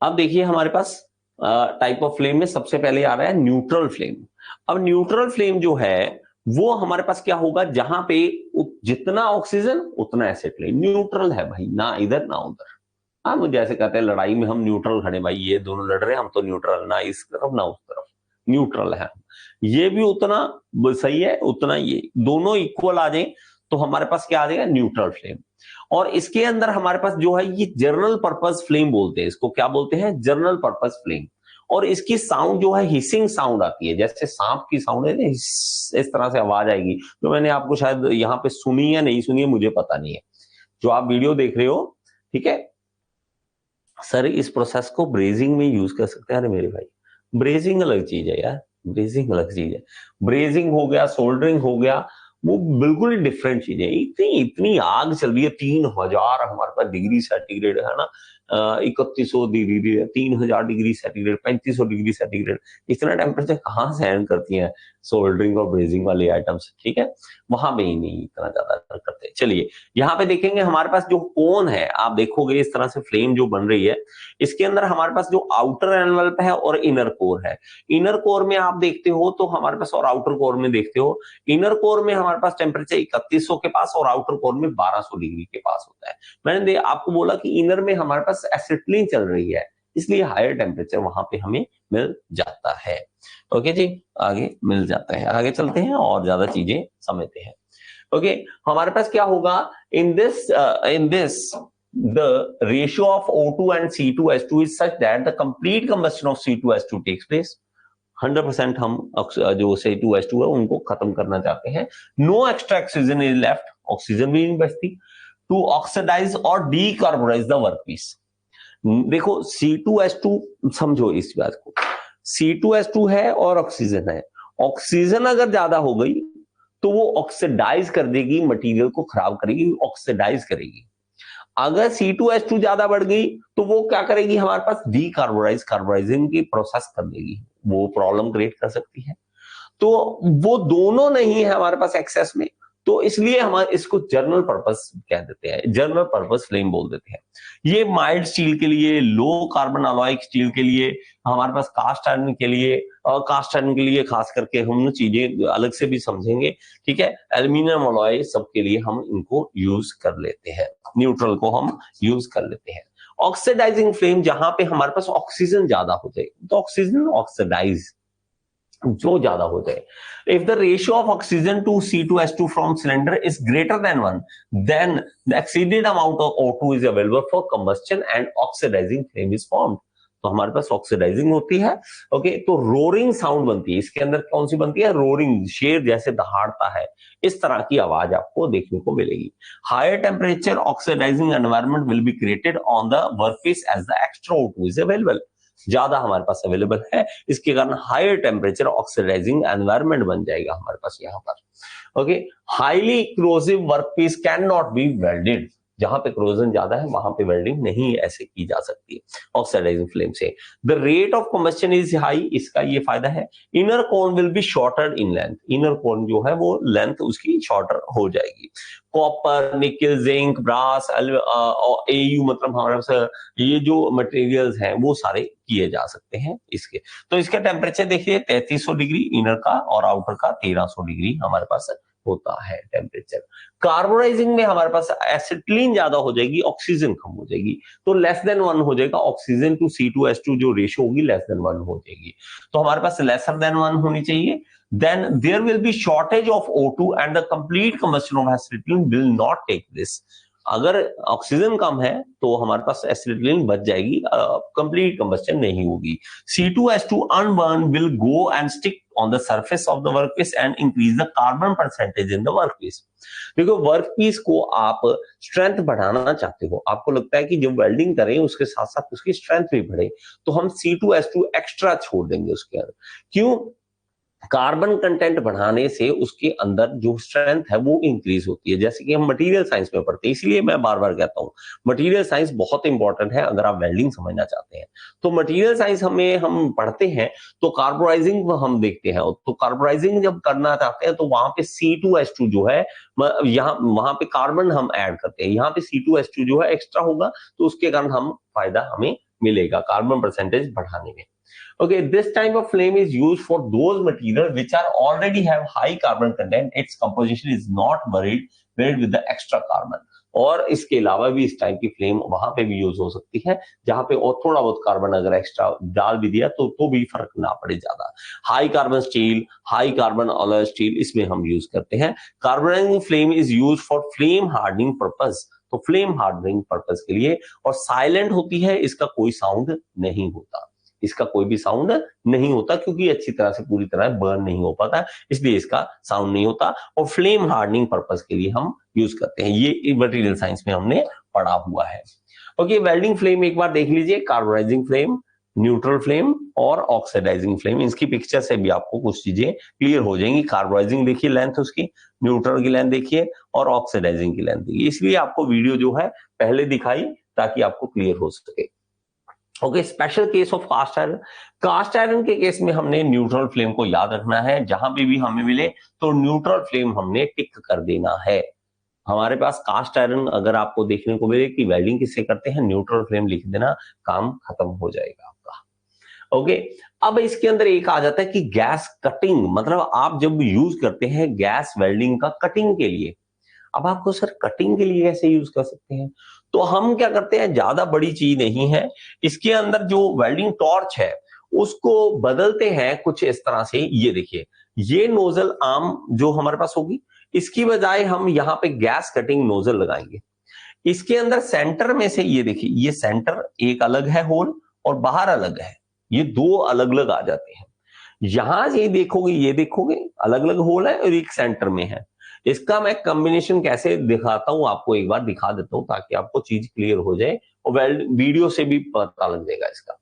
[SPEAKER 1] अब देखिए हमारे पास टाइप ऑफ फ्लेम में सबसे पहले आ रहा है न्यूट्रल फ्लेम। अब न्यूट्रल फ्लेम जो है वो हमारे पास क्या होगा, जहां पे जितना ऑक्सीजन उतना एसिटिलीन, न्यूट्रल है भाई, ना इधर ना उधर। हाँ, वो जैसे कहते हैं लड़ाई में हम न्यूट्रल खड़े, भाई ये दोनों लड़ रहे हैं हम तो न्यूट्रल, ना इस तरफ ना उस तरफ, न्यूट्रल है। ये भी उतना सही है, उतना ये दोनों इक्वल आ जाए तो हमारे पास क्या आ जाएगा, न्यूट्रल फ्लेम। और इसके अंदर हमारे पास जो है ये जनरल पर्पस फ्लेम बोलते हैं, इसको क्या बोलते हैं, जनरल पर्पस फ्लेम। और इसकी साउंड जो है हिसिंग साउंड आती है, जैसे सांप की साउंड है ना, इस तरह से आवाज आएगी, जो मैंने आपको शायद यहाँ पे सुनी या नहीं सुनी है मुझे पता नहीं है, जो आप वीडियो देख रहे हो, ठीक है। सर इस प्रोसेस को ब्रेजिंग में यूज कर सकते हैं। अरे मेरे भाई, ब्रेजिंग अलग चीज है यार, ब्रेजिंग अलग चीज है। ब्रेजिंग हो गया, सोल्डरिंग हो गया, वो बिल्कुल ही डिफरेंट चीज है। इतनी इतनी आग चल रही है, 3000 हमारे पास डिग्री सेंटीग्रेड है ना, 3100 degree, 3000 degree centigrade, 3500 degree centigrade, इतना टेम्परेचर कहाँ से हैंडल करती हैं सोल्डरिंग और ब्रेजिंग वाले आइटम्स, ठीक है। वहां पे ही नहीं इतना ज्यादा करते। चलिए यहाँ पे देखेंगे हमारे पास जो कोन है, आप देखोगे इस तरह से फ्लेम जो बन रही है, इसके अंदर हमारे पास जो आउटर एनवलप है और इनर कोर है। इनर कोर में आप देखते हो तो हमारे पास, और आउटर कोर में देखते हो, इनर कोर में हमारे पास टेम्परेचर 3100 के पास और आउटर कोर में 1200 डिग्री के पास होता है। मैंने आपको बोला कि इनर में हमारे पास एसिटिलीन चल रही है, इसलिए हायर टेम्परेचर वहां पे हमें मिल जाता है। ओके जी, आगे मिल जाता है, आगे चलते हैं और ज्यादा चीजें समझते हैं। ओके, हमारे पास क्या होगा in this the ratio of O2 and C2H2 is such that the complete combustion of C2H2 takes place। 100% हम जो C2H2 है उनको खत्म करना चाहते हैं। No extra oxygen is left, oxygen भी नहीं बचती, टू ऑक्सीडाइज और डीकार्बोनाइज द वर्कपीस। देखो C2H2 समझो इस बात को, C2H2 है और ऑक्सीजन है, ऑक्सीजन अगर ज्यादा हो गई तो वो ऑक्सीडाइज कर देगी, मटेरियल को खराब करेगी, ऑक्सीडाइज करेगी। अगर C2H2 ज्यादा बढ़ गई तो वो क्या करेगी, हमारे पास डीकार्बोनाइज, कार्बोनाइजिंग की प्रोसेस कर देगी, वो प्रॉब्लम क्रिएट कर सकती है। तो वो दोनों नहीं है हमारे पास एक्सेस में, तो इसलिए हम इसको जर्नल पर्पस कह देते हैं, जर्नल पर्पस फ्लेम बोल देते हैं। ये माइल्ड स्टील के लिए, लो कार्बन अलॉय स्टील के लिए, हमारे पास कास्ट आयरन के लिए, और कास्ट आयरन के लिए खास करके हम चीजें अलग से भी समझेंगे, ठीक है। एल्यूमिनियम अलॉय सबके लिए हम इनको यूज कर लेते हैं, न्यूट्रल को हम यूज कर लेते हैं। ऑक्सीडाइजिंग फ्लेम जहां पे हमारे पास ऑक्सीजन ज्यादा हो जाए, तो ऑक्सीजन ऑक्सीडाइज जो ज्यादा हो जाए, if the ratio of oxygen to C2H2 from cylinder is greater than 1, then the exceeded amount of O2 is available for combustion and oxidizing flame is formed। तो हमारे पास ऑक्सीडाइजिंग होती है, ओके, तो roaring sound बनती है। इसके अंदर कौन सी बनती है, रोरिंग, शेर जैसे दहाड़ता है, इस तरह की आवाज आपको देखने को मिलेगी। Higher temperature oxidising environment will be created on the workpiece as the extra O2 is available. ज्यादा हमारे पास अवेलेबल है, इसके कारण हायर टेम्परेचर ऑक्सीडाइजिंग एनवायरमेंट बन जाएगा हमारे पास यहाँ पर। Okay, highly corrosive workpiece can not B welded, जहां पे क्रोजन ज्यादा है वहां पे वेल्डिंग नहीं ऐसे की जा सकती ऑक्सीडाइजिंग फ्लेम से। The rate of combustion is high, इसका ये फायदा है। Inner cone will be shorter in length, inner cone जो है वो लेंथ उसकी शॉर्टर हो जाएगी। कॉपर, निकल, जिंक, ब्रास, AU, मतलब हमारे पास ये जो मटेरियल्स हैं वो सारे किए जा सकते हैं इसके। तो इसका टेम्परेचर देखिए 3300 डिग्री इनर का और आउटर का 1300 डिग्री हमारे पास होता है टेम्परेचर। कार्बोनाइजिंग में हमारे पास एसिटिलीन ज्यादा हो जाएगी, ऑक्सीजन कम हो जाएगी, तो लेस देन 1 हो जाएगा, ऑक्सीजन टू C2H2 जो रेशियो होगी लेस देन 1 हो जाएगी। तो हमारे पास लेसर देन 1 होनी चाहिए। Then there will be shortage of O2 and the complete combustion of acetylene will not take place। अगर ऑक्सीजन कम है तो हमारे पास एसिटिलीन बच जाएगी, कंप्लीट कंबस्शन नहीं होगी। C2H2 unburn will go and stick on the surface of the workpiece and increase the carbon percentage in the workpiece. देखो workpiece को आप स्ट्रेंथ बढ़ाना चाहते हो, आपको लगता है कि जब वेल्डिंग करें उसके साथ साथ उसकी स्ट्रेंथ भी बढ़े, तो हम C2H2 एक्स्ट्रा छोड़ देंगे उसके अंदर। क्यों? कार्बन कंटेंट बढ़ाने से उसके अंदर जो स्ट्रेंथ है वो इंक्रीज होती है, जैसे कि हम मटेरियल साइंस में पढ़ते हैं। इसलिए मैं बार बार कहता हूं मटेरियल साइंस बहुत इंपॉर्टेंट है अगर आप वेल्डिंग समझना चाहते हैं। तो मटेरियल साइंस हम पढ़ते हैं तो कार्बोराइजिंग हम देखते हैं, तो कार्बोराइजिंग जब करना चाहते हैं तो वहां पे C2H2 जो है वहां पे कार्बन हम ऐड करते हैं, यहाँ पे C2H2 जो है एक्स्ट्रा होगा, तो उसके कारण फायदा हमें मिलेगा कार्बन परसेंटेज बढ़ाने में। Okay, this type of flame is used for those materials which are already have high carbon content. Its composition is not buried with the extra carbon. और इसके अलावा भी इस टाइप की फ्लेम वहां पे भी यूज हो सकती है जहां पे और थोड़ा बहुत कार्बन अगर एक्स्ट्रा डाल भी दिया तो भी फर्क ना पड़े ज्यादा। High carbon steel, high carbon alloy steel, इसमें हम यूज करते हैं। Carbonising flame is use for flame hardening purpose, तो फ्लेम हार्डनिंग पर्पस के लिए, और साइलेंट होती है, इसका कोई साउंड नहीं होता, इसका कोई भी साउंड नहीं होता क्योंकि अच्छी तरह से पूरी तरह बर्न नहीं हो पाता, इसलिए इसका साउंड नहीं होता, और फ्लेम हार्डनिंग पर्पस के लिए हम यूज करते हैं। ये मटेरियल साइंस में हमने पढ़ा हुआ है। ओके, वेल्डिंग फ्लेम एक बार देख लीजिए, कार्बोनाइजिंग फ्लेम, न्यूट्रल फ्लेम और ऑक्सीडाइजिंग फ्लेम। इसकी पिक्चर से भी आपको कुछ चीजें क्लियर हो जाएंगी। कार्बोनाइजिंग देखिए लेंथ उसकी, न्यूट्रल की लेंथ देखिए और ऑक्सीडाइजिंग की लेंथ देखिए, इसलिए आपको वीडियो जो है पहले दिखाई ताकि आपको क्लियर हो सके। Okay, special case of cast iron. Cast iron के केस में हमने न्यूट्रल फ्लेम को याद रखना है, जहां पे भी हमें मिले तो न्यूट्रल फ्लेम हमने टिक कर देना है। हमारे पास कास्ट आयरन अगर आपको देखने को मिले कि वेल्डिंग किससे करते हैं, न्यूट्रल फ्लेम लिख देना, काम खत्म हो जाएगा आपका। ओके, अब इसके अंदर एक आ जाता है कि गैस कटिंग, मतलब आप जब यूज करते हैं गैस वेल्डिंग का कटिंग के लिए, अब आपको सर कटिंग के लिए कैसे यूज कर सकते हैं, तो हम क्या करते हैं, ज्यादा बड़ी चीज नहीं है, इसके अंदर जो वेल्डिंग टॉर्च है उसको बदलते हैं कुछ इस तरह से। ये देखिए, ये नोजल आम जो हमारे पास होगी, इसकी बजाय हम यहाँ पे गैस कटिंग नोजल लगाएंगे। इसके अंदर सेंटर में से ये देखिए, ये सेंटर एक अलग है होल और बाहर अलग है, ये दो अलग अलग आ जाते हैं। यहां ये देखोगे अलग अलग होल है और एक सेंटर में है। इसका मैं कॉम्बिनेशन कैसे दिखाता हूं आपको एक बार दिखा देता हूं ताकि आपको चीज क्लियर हो जाए और वीडियो से भी पता लग जाएगा इसका।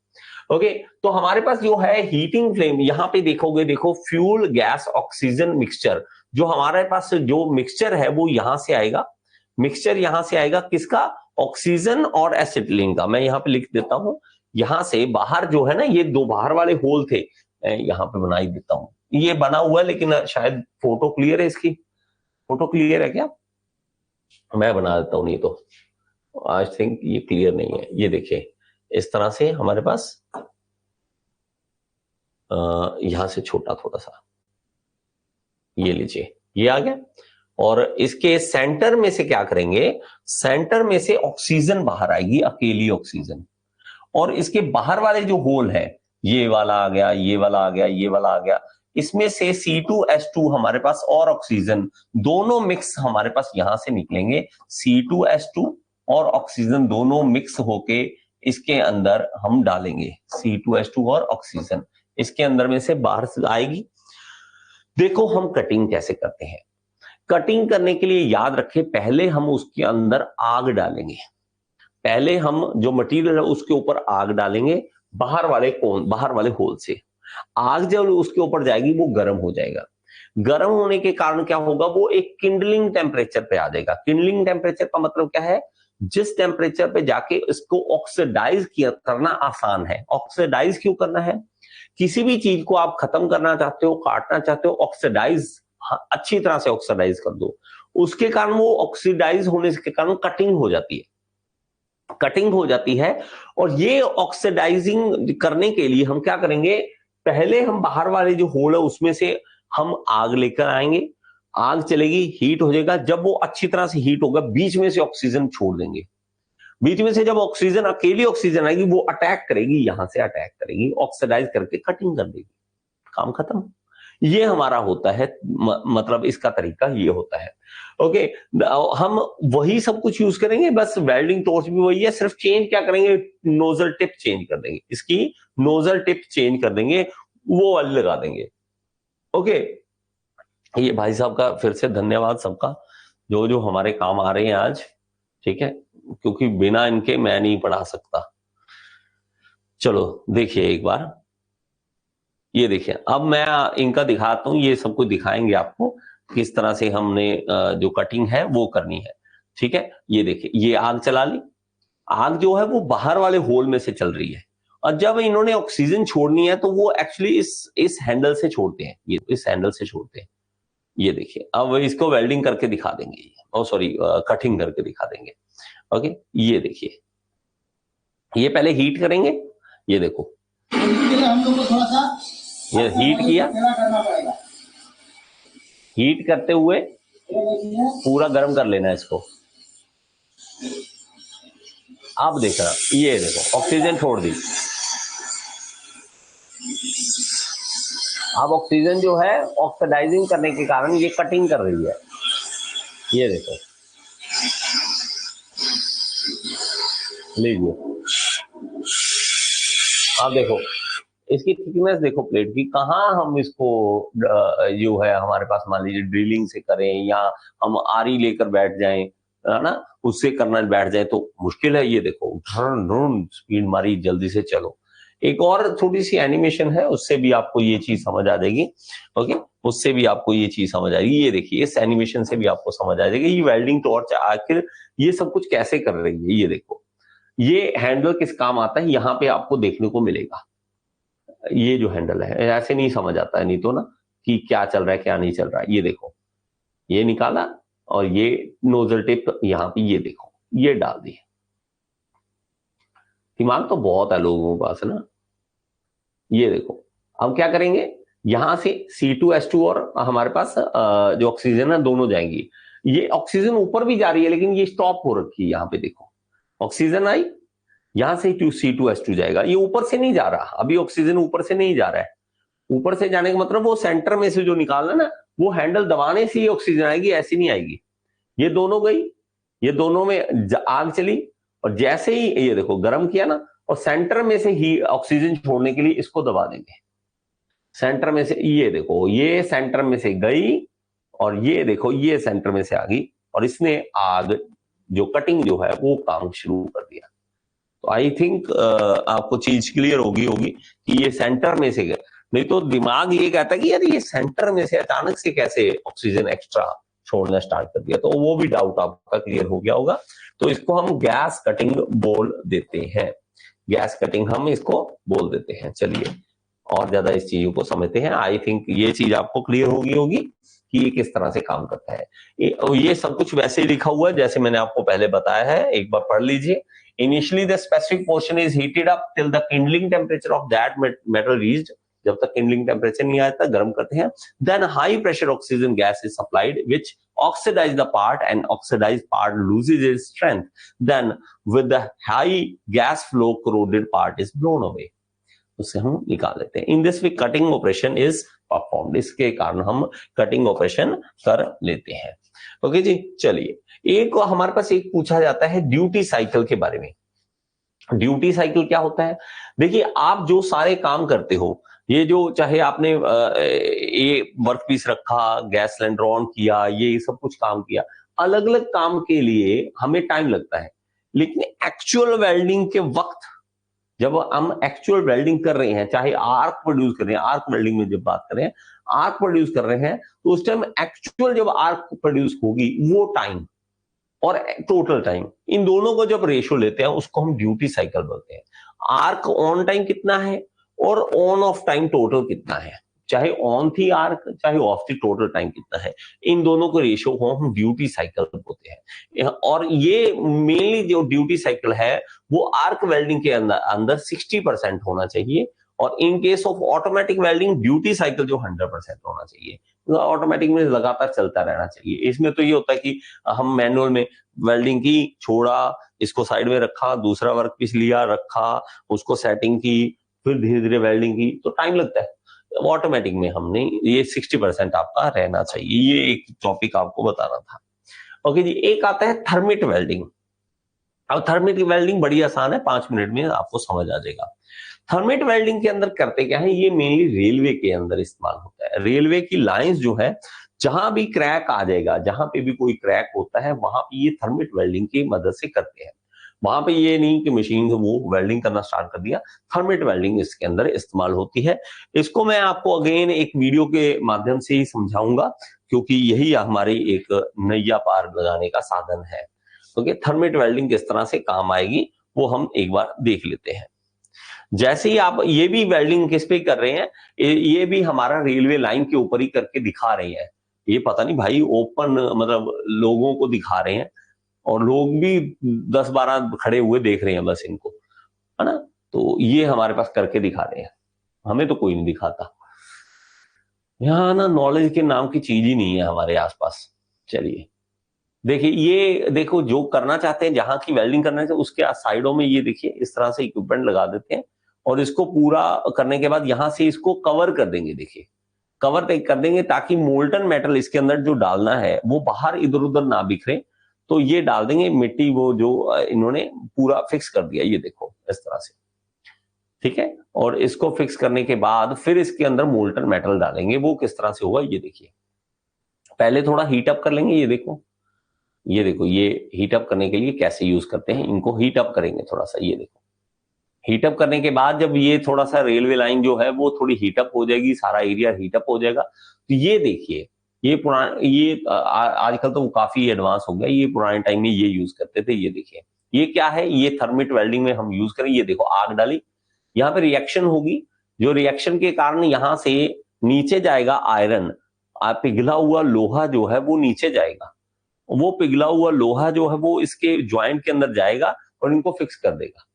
[SPEAKER 1] ओके, तो हमारे पास जो है हीटिंग फ्लेम, यहां पे देखोगे, देखो फ्यूल गैस ऑक्सीजन मिक्सचर, जो हमारे पास जो मिक्सचर है वो यहां से आएगा, मिक्सचर यहां से आएगा, किसका, ऑक्सीजन और एसिटिलीन का। मैं यहां पे लिख देता हूं, यहां से बाहर जो है ना, ये दो बाहर वाले होल थे, यहां पे बना ही देता हूं, ये बना हुआ है लेकिन शायद फोटो क्लियर है इसकी, फोटो क्लियर है क्या, मैं बना देता हूं, नहीं तो आई थिंक ये क्लियर नहीं है। ये देखिए इस तरह से हमारे पास यहां से छोटा थोड़ा सा, ये लीजिए, ये आ गया, और इसके सेंटर में से क्या करेंगे, सेंटर में से ऑक्सीजन बाहर आएगी, अकेली ऑक्सीजन, और इसके बाहर वाले जो होल है, ये वाला आ गया, ये वाला आ गया, ये वाला आ गया, इसमें से C2H2 हमारे पास और ऑक्सीजन दोनों मिक्स हमारे पास यहां से निकलेंगे। C2H2 और ऑक्सीजन दोनों मिक्स होके इसके अंदर हम डालेंगे, C2H2 और ऑक्सीजन इसके अंदर में से बाहर से आएगी। देखो हम कटिंग कैसे करते हैं, कटिंग करने के लिए याद रखें, पहले हम उसके अंदर आग डालेंगे, पहले हम जो मटेरियल है उसके ऊपर आग डालेंगे, बाहर वाले होल से आग जब उसके ऊपर जाएगी वो गर्म हो जाएगा, गर्म होने के कारण क्या होगा, वो एक किंडलिंग टेम्परेचर पे आ जाएगा। किंडलिंग टेम्परेचर का मतलब क्या है, जिस टेम्परेचर पे जाके इसको ऑक्सीडाइज करना आसान है। ऑक्सीडाइज क्यों करना है, किसी भी चीज को आप खत्म करना चाहते हो, काटना चाहते हो, ऑक्सीडाइज, अच्छी तरह से ऑक्सीडाइज कर दो, उसके कारण वो ऑक्सीडाइज होने के कारण कटिंग हो जाती है, कटिंग हो जाती है। और ये ऑक्सीडाइजिंग करने के लिए हम क्या करेंगे, पहले हम बाहर वाले जो होल है उसमें से हम आग लेकर आएंगे, आग चलेगी, हीट हो जाएगा, जब वो अच्छी तरह से हीट होगा बीच में से ऑक्सीजन छोड़ देंगे, बीच में से जब ऑक्सीजन, अकेली ऑक्सीजन आएगी, वो अटैक करेगी, यहां से अटैक करेगी, ऑक्सीडाइज करके कटिंग कर देगी, काम खत्म। ये हमारा होता है, मतलब इसका तरीका ये होता है। ओके, हम वही सब कुछ यूज करेंगे, बस वेल्डिंग टॉर्च भी वही है, सिर्फ चेंज क्या करेंगे, नोजल टिप चेंज कर देंगे, इसकी नोजल टिप चेंज कर देंगे, वो वाली लगा देंगे। ओके, ये भाई साहब का फिर से धन्यवाद सबका, जो जो हमारे काम आ रहे हैं आज, ठीक है, क्योंकि बिना इनके मैं नहीं पढ़ा सकता। चलो देखिए एक बार, ये देखिए, अब मैं इनका दिखाता हूं, ये सब कुछ दिखाएंगे आपको किस तरह से हमने जो कटिंग है वो करनी है, ठीक है। ये देखिए, ये आग चला ली, आग जो है वो बाहर वाले होल में से चल रही है, और जब इन्होंने ऑक्सीजन छोड़नी है तो वो एक्चुअली इस हैंडल से छोड़ते हैं, ये इस हैंडल से छोड़ते हैं। ये देखिए, अब इसको वेल्डिंग करके दिखा देंगे, सॉरी कटिंग करके दिखा देंगे। ओके, ये देखिए, ये पहले हीट करेंगे, ये देखो,
[SPEAKER 4] हम लोग को थोड़ा सा
[SPEAKER 1] ये हीट किया,
[SPEAKER 4] करना पड़ेगा।
[SPEAKER 1] हीट करते हुए पूरा गर्म कर लेना है इसको। अब देखना, ये देखो ऑक्सीजन छोड़ दी, अब ऑक्सीजन जो है ऑक्सीडाइजिंग करने के कारण ये कटिंग कर रही है, ये देखो, लीजिए, अब देखो इसकी थिकनेस देखो प्लेट की, कहाँ हम इसको जो है हमारे पास मान लीजिए ड्रिलिंग से करें या हम आरी लेकर बैठ जाएं, है ना, उससे करना बैठ जाए तो मुश्किल है। ये देखो, स्पीड मारी, जल्दी से चलो। एक और छोटी सी एनिमेशन है, उससे भी आपको ये चीज समझ आ जाएगी। ओके, उससे भी आपको ये चीज समझ आएगी। ये देखिए, इस एनिमेशन से भी आपको समझ आ जाएगी ये वेल्डिंग टॉर्च आखिर ये सब कुछ कैसे कर रही है। ये देखो, ये हैंडल किस काम आता है, यहाँ पे आपको देखने को मिलेगा। ये जो हैंडल है, ऐसे नहीं समझ आता है नहीं तो ना, कि क्या चल रहा है क्या नहीं चल रहा है। ये देखो, ये निकाला और ये नोजल टिप यहाँ पे, ये देखो, ये डाल दी। दिमाग तो बहुत है लोगों के पास ना। ये देखो, अब क्या करेंगे, यहां से C2H2 और हमारे पास जो ऑक्सीजन है दोनों जाएंगी। ये ऑक्सीजन ऊपर भी जा रही है लेकिन ये स्टॉप हो रखी है। यहाँ पे देखो, ऑक्सीजन आई, यहां से C2H2 जाएगा, ये ऊपर से नहीं जा रहा, अभी ऑक्सीजन ऊपर से नहीं जा रहा है। ऊपर से जाने का मतलब वो सेंटर में से जो निकालना ना, वो हैंडल दबाने से ही ऑक्सीजन आएगी, ऐसी नहीं आएगी। ये दोनों गई, ये दोनों में आग चली, और जैसे ही ये देखो गर्म किया ना, और सेंटर में से ही ऑक्सीजन छोड़ने के लिए इसको दबा देंगे। सेंटर में से, ये देखो, ये सेंटर में से गई, और ये देखो, ये सेंटर में से आ गई, और इसने आग जो कटिंग जो है वो काम शुरू कर दिया। तो आई थिंक आपको चीज क्लियर होगी कि ये सेंटर में से गए। नहीं तो दिमाग ये कहता है कि यार ये सेंटर में से अचानक से कैसे ऑक्सीजन एक्स्ट्रा छोड़ना स्टार्ट कर दिया, तो वो भी डाउट आपका क्लियर हो गया होगा। तो इसको हम गैस कटिंग बोल देते हैं, गैस कटिंग हम इसको बोल देते हैं। चलिए और ज्यादा इस चीजों को समझते हैं। आई थिंक ये चीज आपको क्लियर होगी कि ये किस तरह से काम करता है। ये सब कुछ वैसे ही लिखा हुआ है जैसे मैंने आपको पहले बताया है, एक बार पढ़ लीजिए। Initially the specific portion is heated up till the kindling temperature of that metal reached, जब तक kindling temperature नहीं आता गर्म करते हैं, then high pressure oxygen gas is supplied which oxidize the part and oxidized part loses its strength, then with the high gas flow corroded part is blown away, उसे हम निकाल देते हैं। In this way cutting operation is performed, इसके कारण हम cutting operation कर लेते हैं। ओके जी, चलिए एक हमारे पास एक पूछा जाता है ड्यूटी साइकिल के बारे में। ड्यूटी साइकिल क्या होता है? देखिए, आप जो सारे काम करते हो, ये जो चाहे आपने ये वर्कपीस रखा, गैस सिलेंडर ऑन किया, ये सब कुछ काम किया, अलग अलग काम के लिए हमें टाइम लगता है। लेकिन एक्चुअल वेल्डिंग के वक्त जब हम एक्चुअल वेल्डिंग कर रहे हैं, चाहे आर्क प्रोड्यूस कर रहे हैं, आर्क वेल्डिंग में जब बात करें, आर्क प्रोड्यूस कर रहे हैं, तो उस टाइम एक्चुअल जब आर्क प्रोड्यूस होगी वो टाइम और टोटल टाइम, इन दोनों को जब रेशियो लेते हैं उसको हम ड्यूटी साइकिल बोलते हैं। आर्क ऑन टाइम कितना है और ऑन ऑफ टाइम टोटल कितना है, चाहे ऑन थी आर्क चाहे ऑफ थी, टोटल टाइम कितना है, इन दोनों को रेशियो को हम ड्यूटी साइकिल बोलते हैं। और ये मेनली जो ड्यूटी साइकिल है वो आर्क वेल्डिंग के अंदर 60% होना चाहिए, और in case of automatic welding duty cycle जो 100% होना चाहिए। ऑटोमेटिक में लगातार चलता रहना चाहिए। इसमें तो ये होता है कि हम मैनुअल में वेल्डिंग की, छोड़ा, इसको साइड में रखा, दूसरा वर्क पीस लिया, रखा, उसको सेटिंग की, फिर धीरे धीरे वेल्डिंग की, तो टाइम लगता है। ऑटोमेटिक में हमने ये 60% आपका रहना चाहिए, ये एक टॉपिक आपको बताना था। ओके जी, एक आता है थर्मिट वेल्डिंग। अब थर्मिट वेल्डिंग बड़ी आसान है, 5 मिनट में आपको समझ आ जाएगा। थर्मिट वेल्डिंग के अंदर करते क्या है, ये मेनली रेलवे के अंदर इस्तेमाल होता है। रेलवे की लाइंस जो है, जहां भी क्रैक आ जाएगा, जहां पे भी कोई क्रैक होता है, वहां पे ये थर्मिट वेल्डिंग की मदद से करते हैं। वहां पे ये नहीं कि मशीन से वो वेल्डिंग करना स्टार्ट कर दिया, थर्मिट वेल्डिंग इसके अंदर इस्तेमाल होती है। इसको मैं आपको अगेन एक वीडियो के माध्यम से ही समझाऊंगा, क्योंकि यही हमारी एक नैया पार लगाने का साधन है। क्योंकि थर्मिट वेल्डिंग किस तरह से काम आएगी वो हम एक बार देख लेते हैं। जैसे ही आप ये भी वेल्डिंग किस पे कर रहे हैं, ये भी हमारा रेलवे लाइन के ऊपर ही करके दिखा रहे हैं। ये पता नहीं भाई ओपन मतलब लोगों को दिखा रहे हैं, और लोग भी 10-12 खड़े हुए देख रहे हैं बस इनको, है ना। तो ये हमारे पास करके दिखा रहे हैं, हमें तो कोई नहीं दिखाता। यहाँ ना नॉलेज के नाम की चीज ही नहीं है हमारे आसपास। चलिए देखिए, ये देखो जो करना चाहते हैं, जहां की वेल्डिंग करना चाहिए उसके साइडों में ये देखिए इस तरह से इक्विपमेंट लगा देते हैं, और इसको पूरा करने के बाद यहां से इसको कवर कर देंगे। देखिए कवर कर देंगे ताकि मोल्टन मेटल इसके अंदर जो डालना है वो बाहर इधर उधर ना बिखरे। तो ये डाल देंगे मिट्टी, वो जो इन्होंने पूरा फिक्स कर दिया, ये देखो इस तरह से, ठीक है। और इसको फिक्स करने के बाद फिर इसके अंदर मोल्टन मेटल डालेंगे। वो किस तरह से होगा ये देखिए, पहले थोड़ा हीट अप कर लेंगे। ये देखो, ये देखो, ये हीट अप करने के लिए कैसे यूज करते हैं, इनको हीट अप करेंगे थोड़ा सा। ये देखो, हीट अप करने के बाद जब ये थोड़ा सा रेलवे लाइन जो है वो थोड़ी हीट अप हो जाएगी, सारा एरिया हीट अप हो जाएगा। तो ये देखिए, ये पुराना, ये आजकल तो वो काफी एडवांस हो गया, ये पुराने टाइम में ये यूज करते थे। ये देखिए, ये क्या है, ये थर्मिट वेल्डिंग में हम यूज करें। ये देखो आग डाली, यहाँ पे रिएक्शन होगी, जो रिएक्शन के कारण यहां से नीचे जाएगा आयरन, पिघला हुआ लोहा जो है वो नीचे जाएगा। वो पिघला हुआ लोहा जो है वो इसके ज्वाइंट के अंदर जाएगा और इनको फिक्स कर देगा,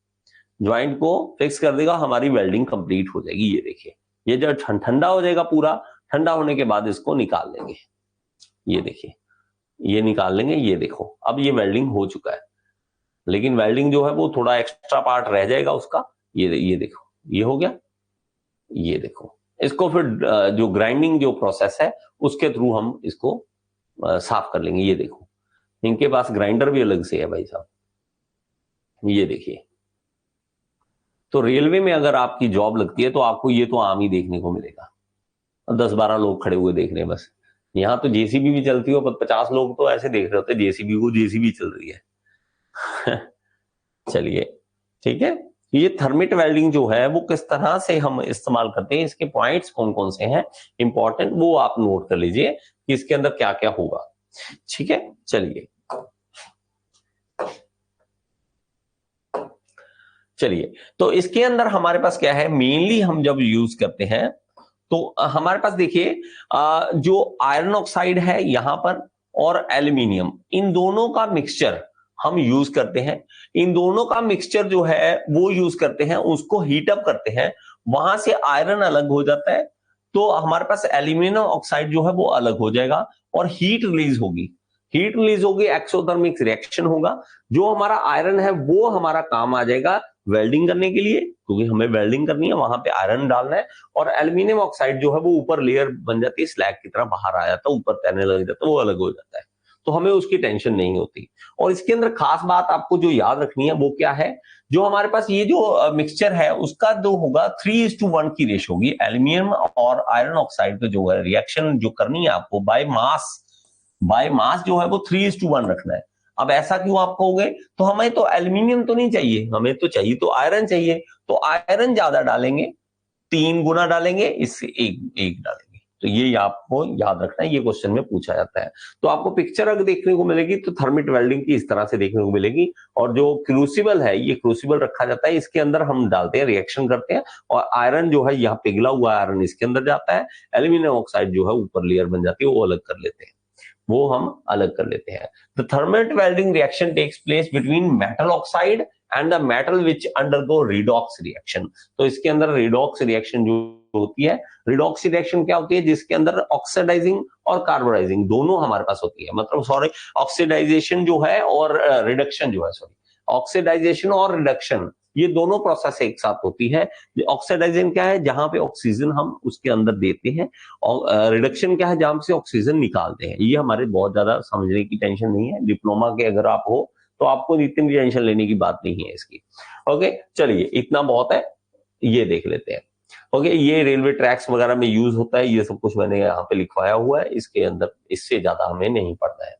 [SPEAKER 1] ज्वाइंट को फिक्स कर देगा, हमारी वेल्डिंग कंप्लीट हो जाएगी। ये देखिए, ये जब ठंडा हो जाएगा, पूरा ठंडा होने के बाद इसको निकाल लेंगे। ये देखिए, ये निकाल लेंगे। ये देखो, अब ये वेल्डिंग हो चुका है, लेकिन वेल्डिंग जो है वो थोड़ा एक्स्ट्रा पार्ट रह जाएगा उसका। ये देखो, ये हो गया। ये देखो, इसको फिर जो ग्राइंडिंग जो प्रोसेस है उसके थ्रू हम इसको साफ कर लेंगे। ये देखो, इनके पास ग्राइंडर भी अलग से है भाई साहब। ये देखिए, तो रेलवे में अगर आपकी जॉब लगती है तो आपको ये तो आम ही देखने को मिलेगा, 10-12 लोग खड़े हुए देख रहे हैं बस। यहाँ तो जेसीबी भी चलती हो, 50 लोग तो ऐसे देख रहे होते जेसीबी को, जेसीबी चल रही है। चलिए ठीक है, ये थर्मिट वेल्डिंग जो है वो किस तरह से हम इस्तेमाल करते हैं, इसके पॉइंट्स कौन कौन से हैं इंपॉर्टेंट, वो आप नोट कर लीजिए कि इसके अंदर क्या क्या होगा। ठीक है, चलिए तो इसके अंदर हमारे पास क्या है, मेनली हम जब यूज करते हैं तो हमारे पास देखिए जो आयरन ऑक्साइड है यहां पर और एल्यूमिनियम, इन दोनों का मिक्सचर हम यूज करते हैं। इन दोनों का मिक्सचर जो है वो यूज करते हैं, उसको हीट अप करते हैं, वहां से आयरन अलग हो जाता है, तो हमारे पास एल्यूमिनियम ऑक्साइड जो है वो अलग हो जाएगा और हीट रिलीज होगी। हीट रिलीज होगी, एक्सोथर्मिक रिएक्शन होगा, जो हमारा आयरन है वो हमारा काम आ जाएगा वेल्डिंग करने के लिए, क्योंकि हमें वेल्डिंग करनी है, वहां पे आयरन डालना है। और एल्यूमिनियम ऑक्साइड जो है वो ऊपर लेयर बन जाती है, स्लैग की तरह बाहर आ जाता है, ऊपर तैरने लग जाता है, वो अलग हो जाता है, तो हमें उसकी टेंशन नहीं होती। और इसके अंदर खास बात आपको जो याद रखनी है वो क्या है, जो हमारे पास ये जो मिक्सचर है उसका जो होगा 3:1 की रेशो होगी। एल्यूमिनियम और आयरन ऑक्साइड का जो है रिएक्शन जो करनी है आपको बाय मास जो है वो 3:1 रखना है। अब ऐसा क्यों आप कहोगे, तो हमें तो एल्यूमिनियम तो नहीं चाहिए, हमें तो चाहिए तो आयरन चाहिए, तो आयरन ज्यादा डालेंगे, 3 गुना डालेंगे, इससे एक डालेंगे। तो ये आपको याद रखना है, ये क्वेश्चन में पूछा जाता है। तो आपको पिक्चर अगर देखने को मिलेगी तो थर्मिट वेल्डिंग की इस तरह से देखने को मिलेगी। और जो क्रूसिबल है, ये क्रूसिबल रखा जाता है, इसके अंदर हम डालते हैं, रिएक्शन करते हैं, और आयरन जो है यहाँ पिघला हुआ आयरन इसके अंदर जाता है, एल्यूमिनियम ऑक्साइड जो है ऊपर लेयर बन जाती है, वो अलग कर लेते हैं, वो हम अलग कर लेते हैं। The thermit welding reaction takes place between metal oxide and the metal which undergo redox reaction. तो इसके अंदर रिडॉक्स रिएक्शन जो होती है, रिडॉक्स रिएक्शन क्या होती है, जिसके अंदर ऑक्सीडाइजिंग और कार्बोनाइजिंग दोनों हमारे पास होती है, मतलब ऑक्सीडाइजेशन जो है और रिडक्शन जो है, ऑक्सीडाइजेशन और रिडक्शन ये दोनों प्रोसेस एक साथ होती है। ऑक्सीडाइजेशन क्या है, जहां पे ऑक्सीजन हम उसके अंदर देते हैं, और रिडक्शन क्या है, जहां से ऑक्सीजन निकालते हैं। ये हमारे बहुत ज्यादा समझने की टेंशन नहीं है, डिप्लोमा के अगर आप हो तो आपको इतनी टेंशन लेने की बात नहीं है इसकी। ओके, चलिए इतना बहुत है, ये देख लेते हैं। ओके, ये रेलवे ट्रैक्स वगैरह में यूज होता है, ये सब कुछ मैंने यहाँ पे लिखवाया हुआ है, इसके अंदर इससे ज्यादा हमें नहीं पढ़ना है।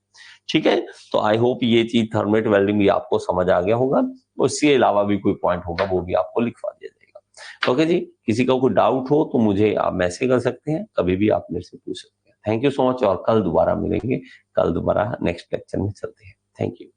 [SPEAKER 1] ठीक है, तो आई होप ये चीज थर्मेट वेल्डिंग भी आपको समझ आ गया होगा। उसके अलावा भी कोई पॉइंट होगा वो भी आपको लिखवा दिया जाएगा। ओके जी, किसी का कोई डाउट हो तो मुझे आप मैसेज कर सकते हैं, कभी भी आप मेरे से पूछ सकते हैं। थैंक यू सो मच, और कल दोबारा मिलेंगे, कल दोबारा नेक्स्ट लेक्चर में चलते हैं। Thank you.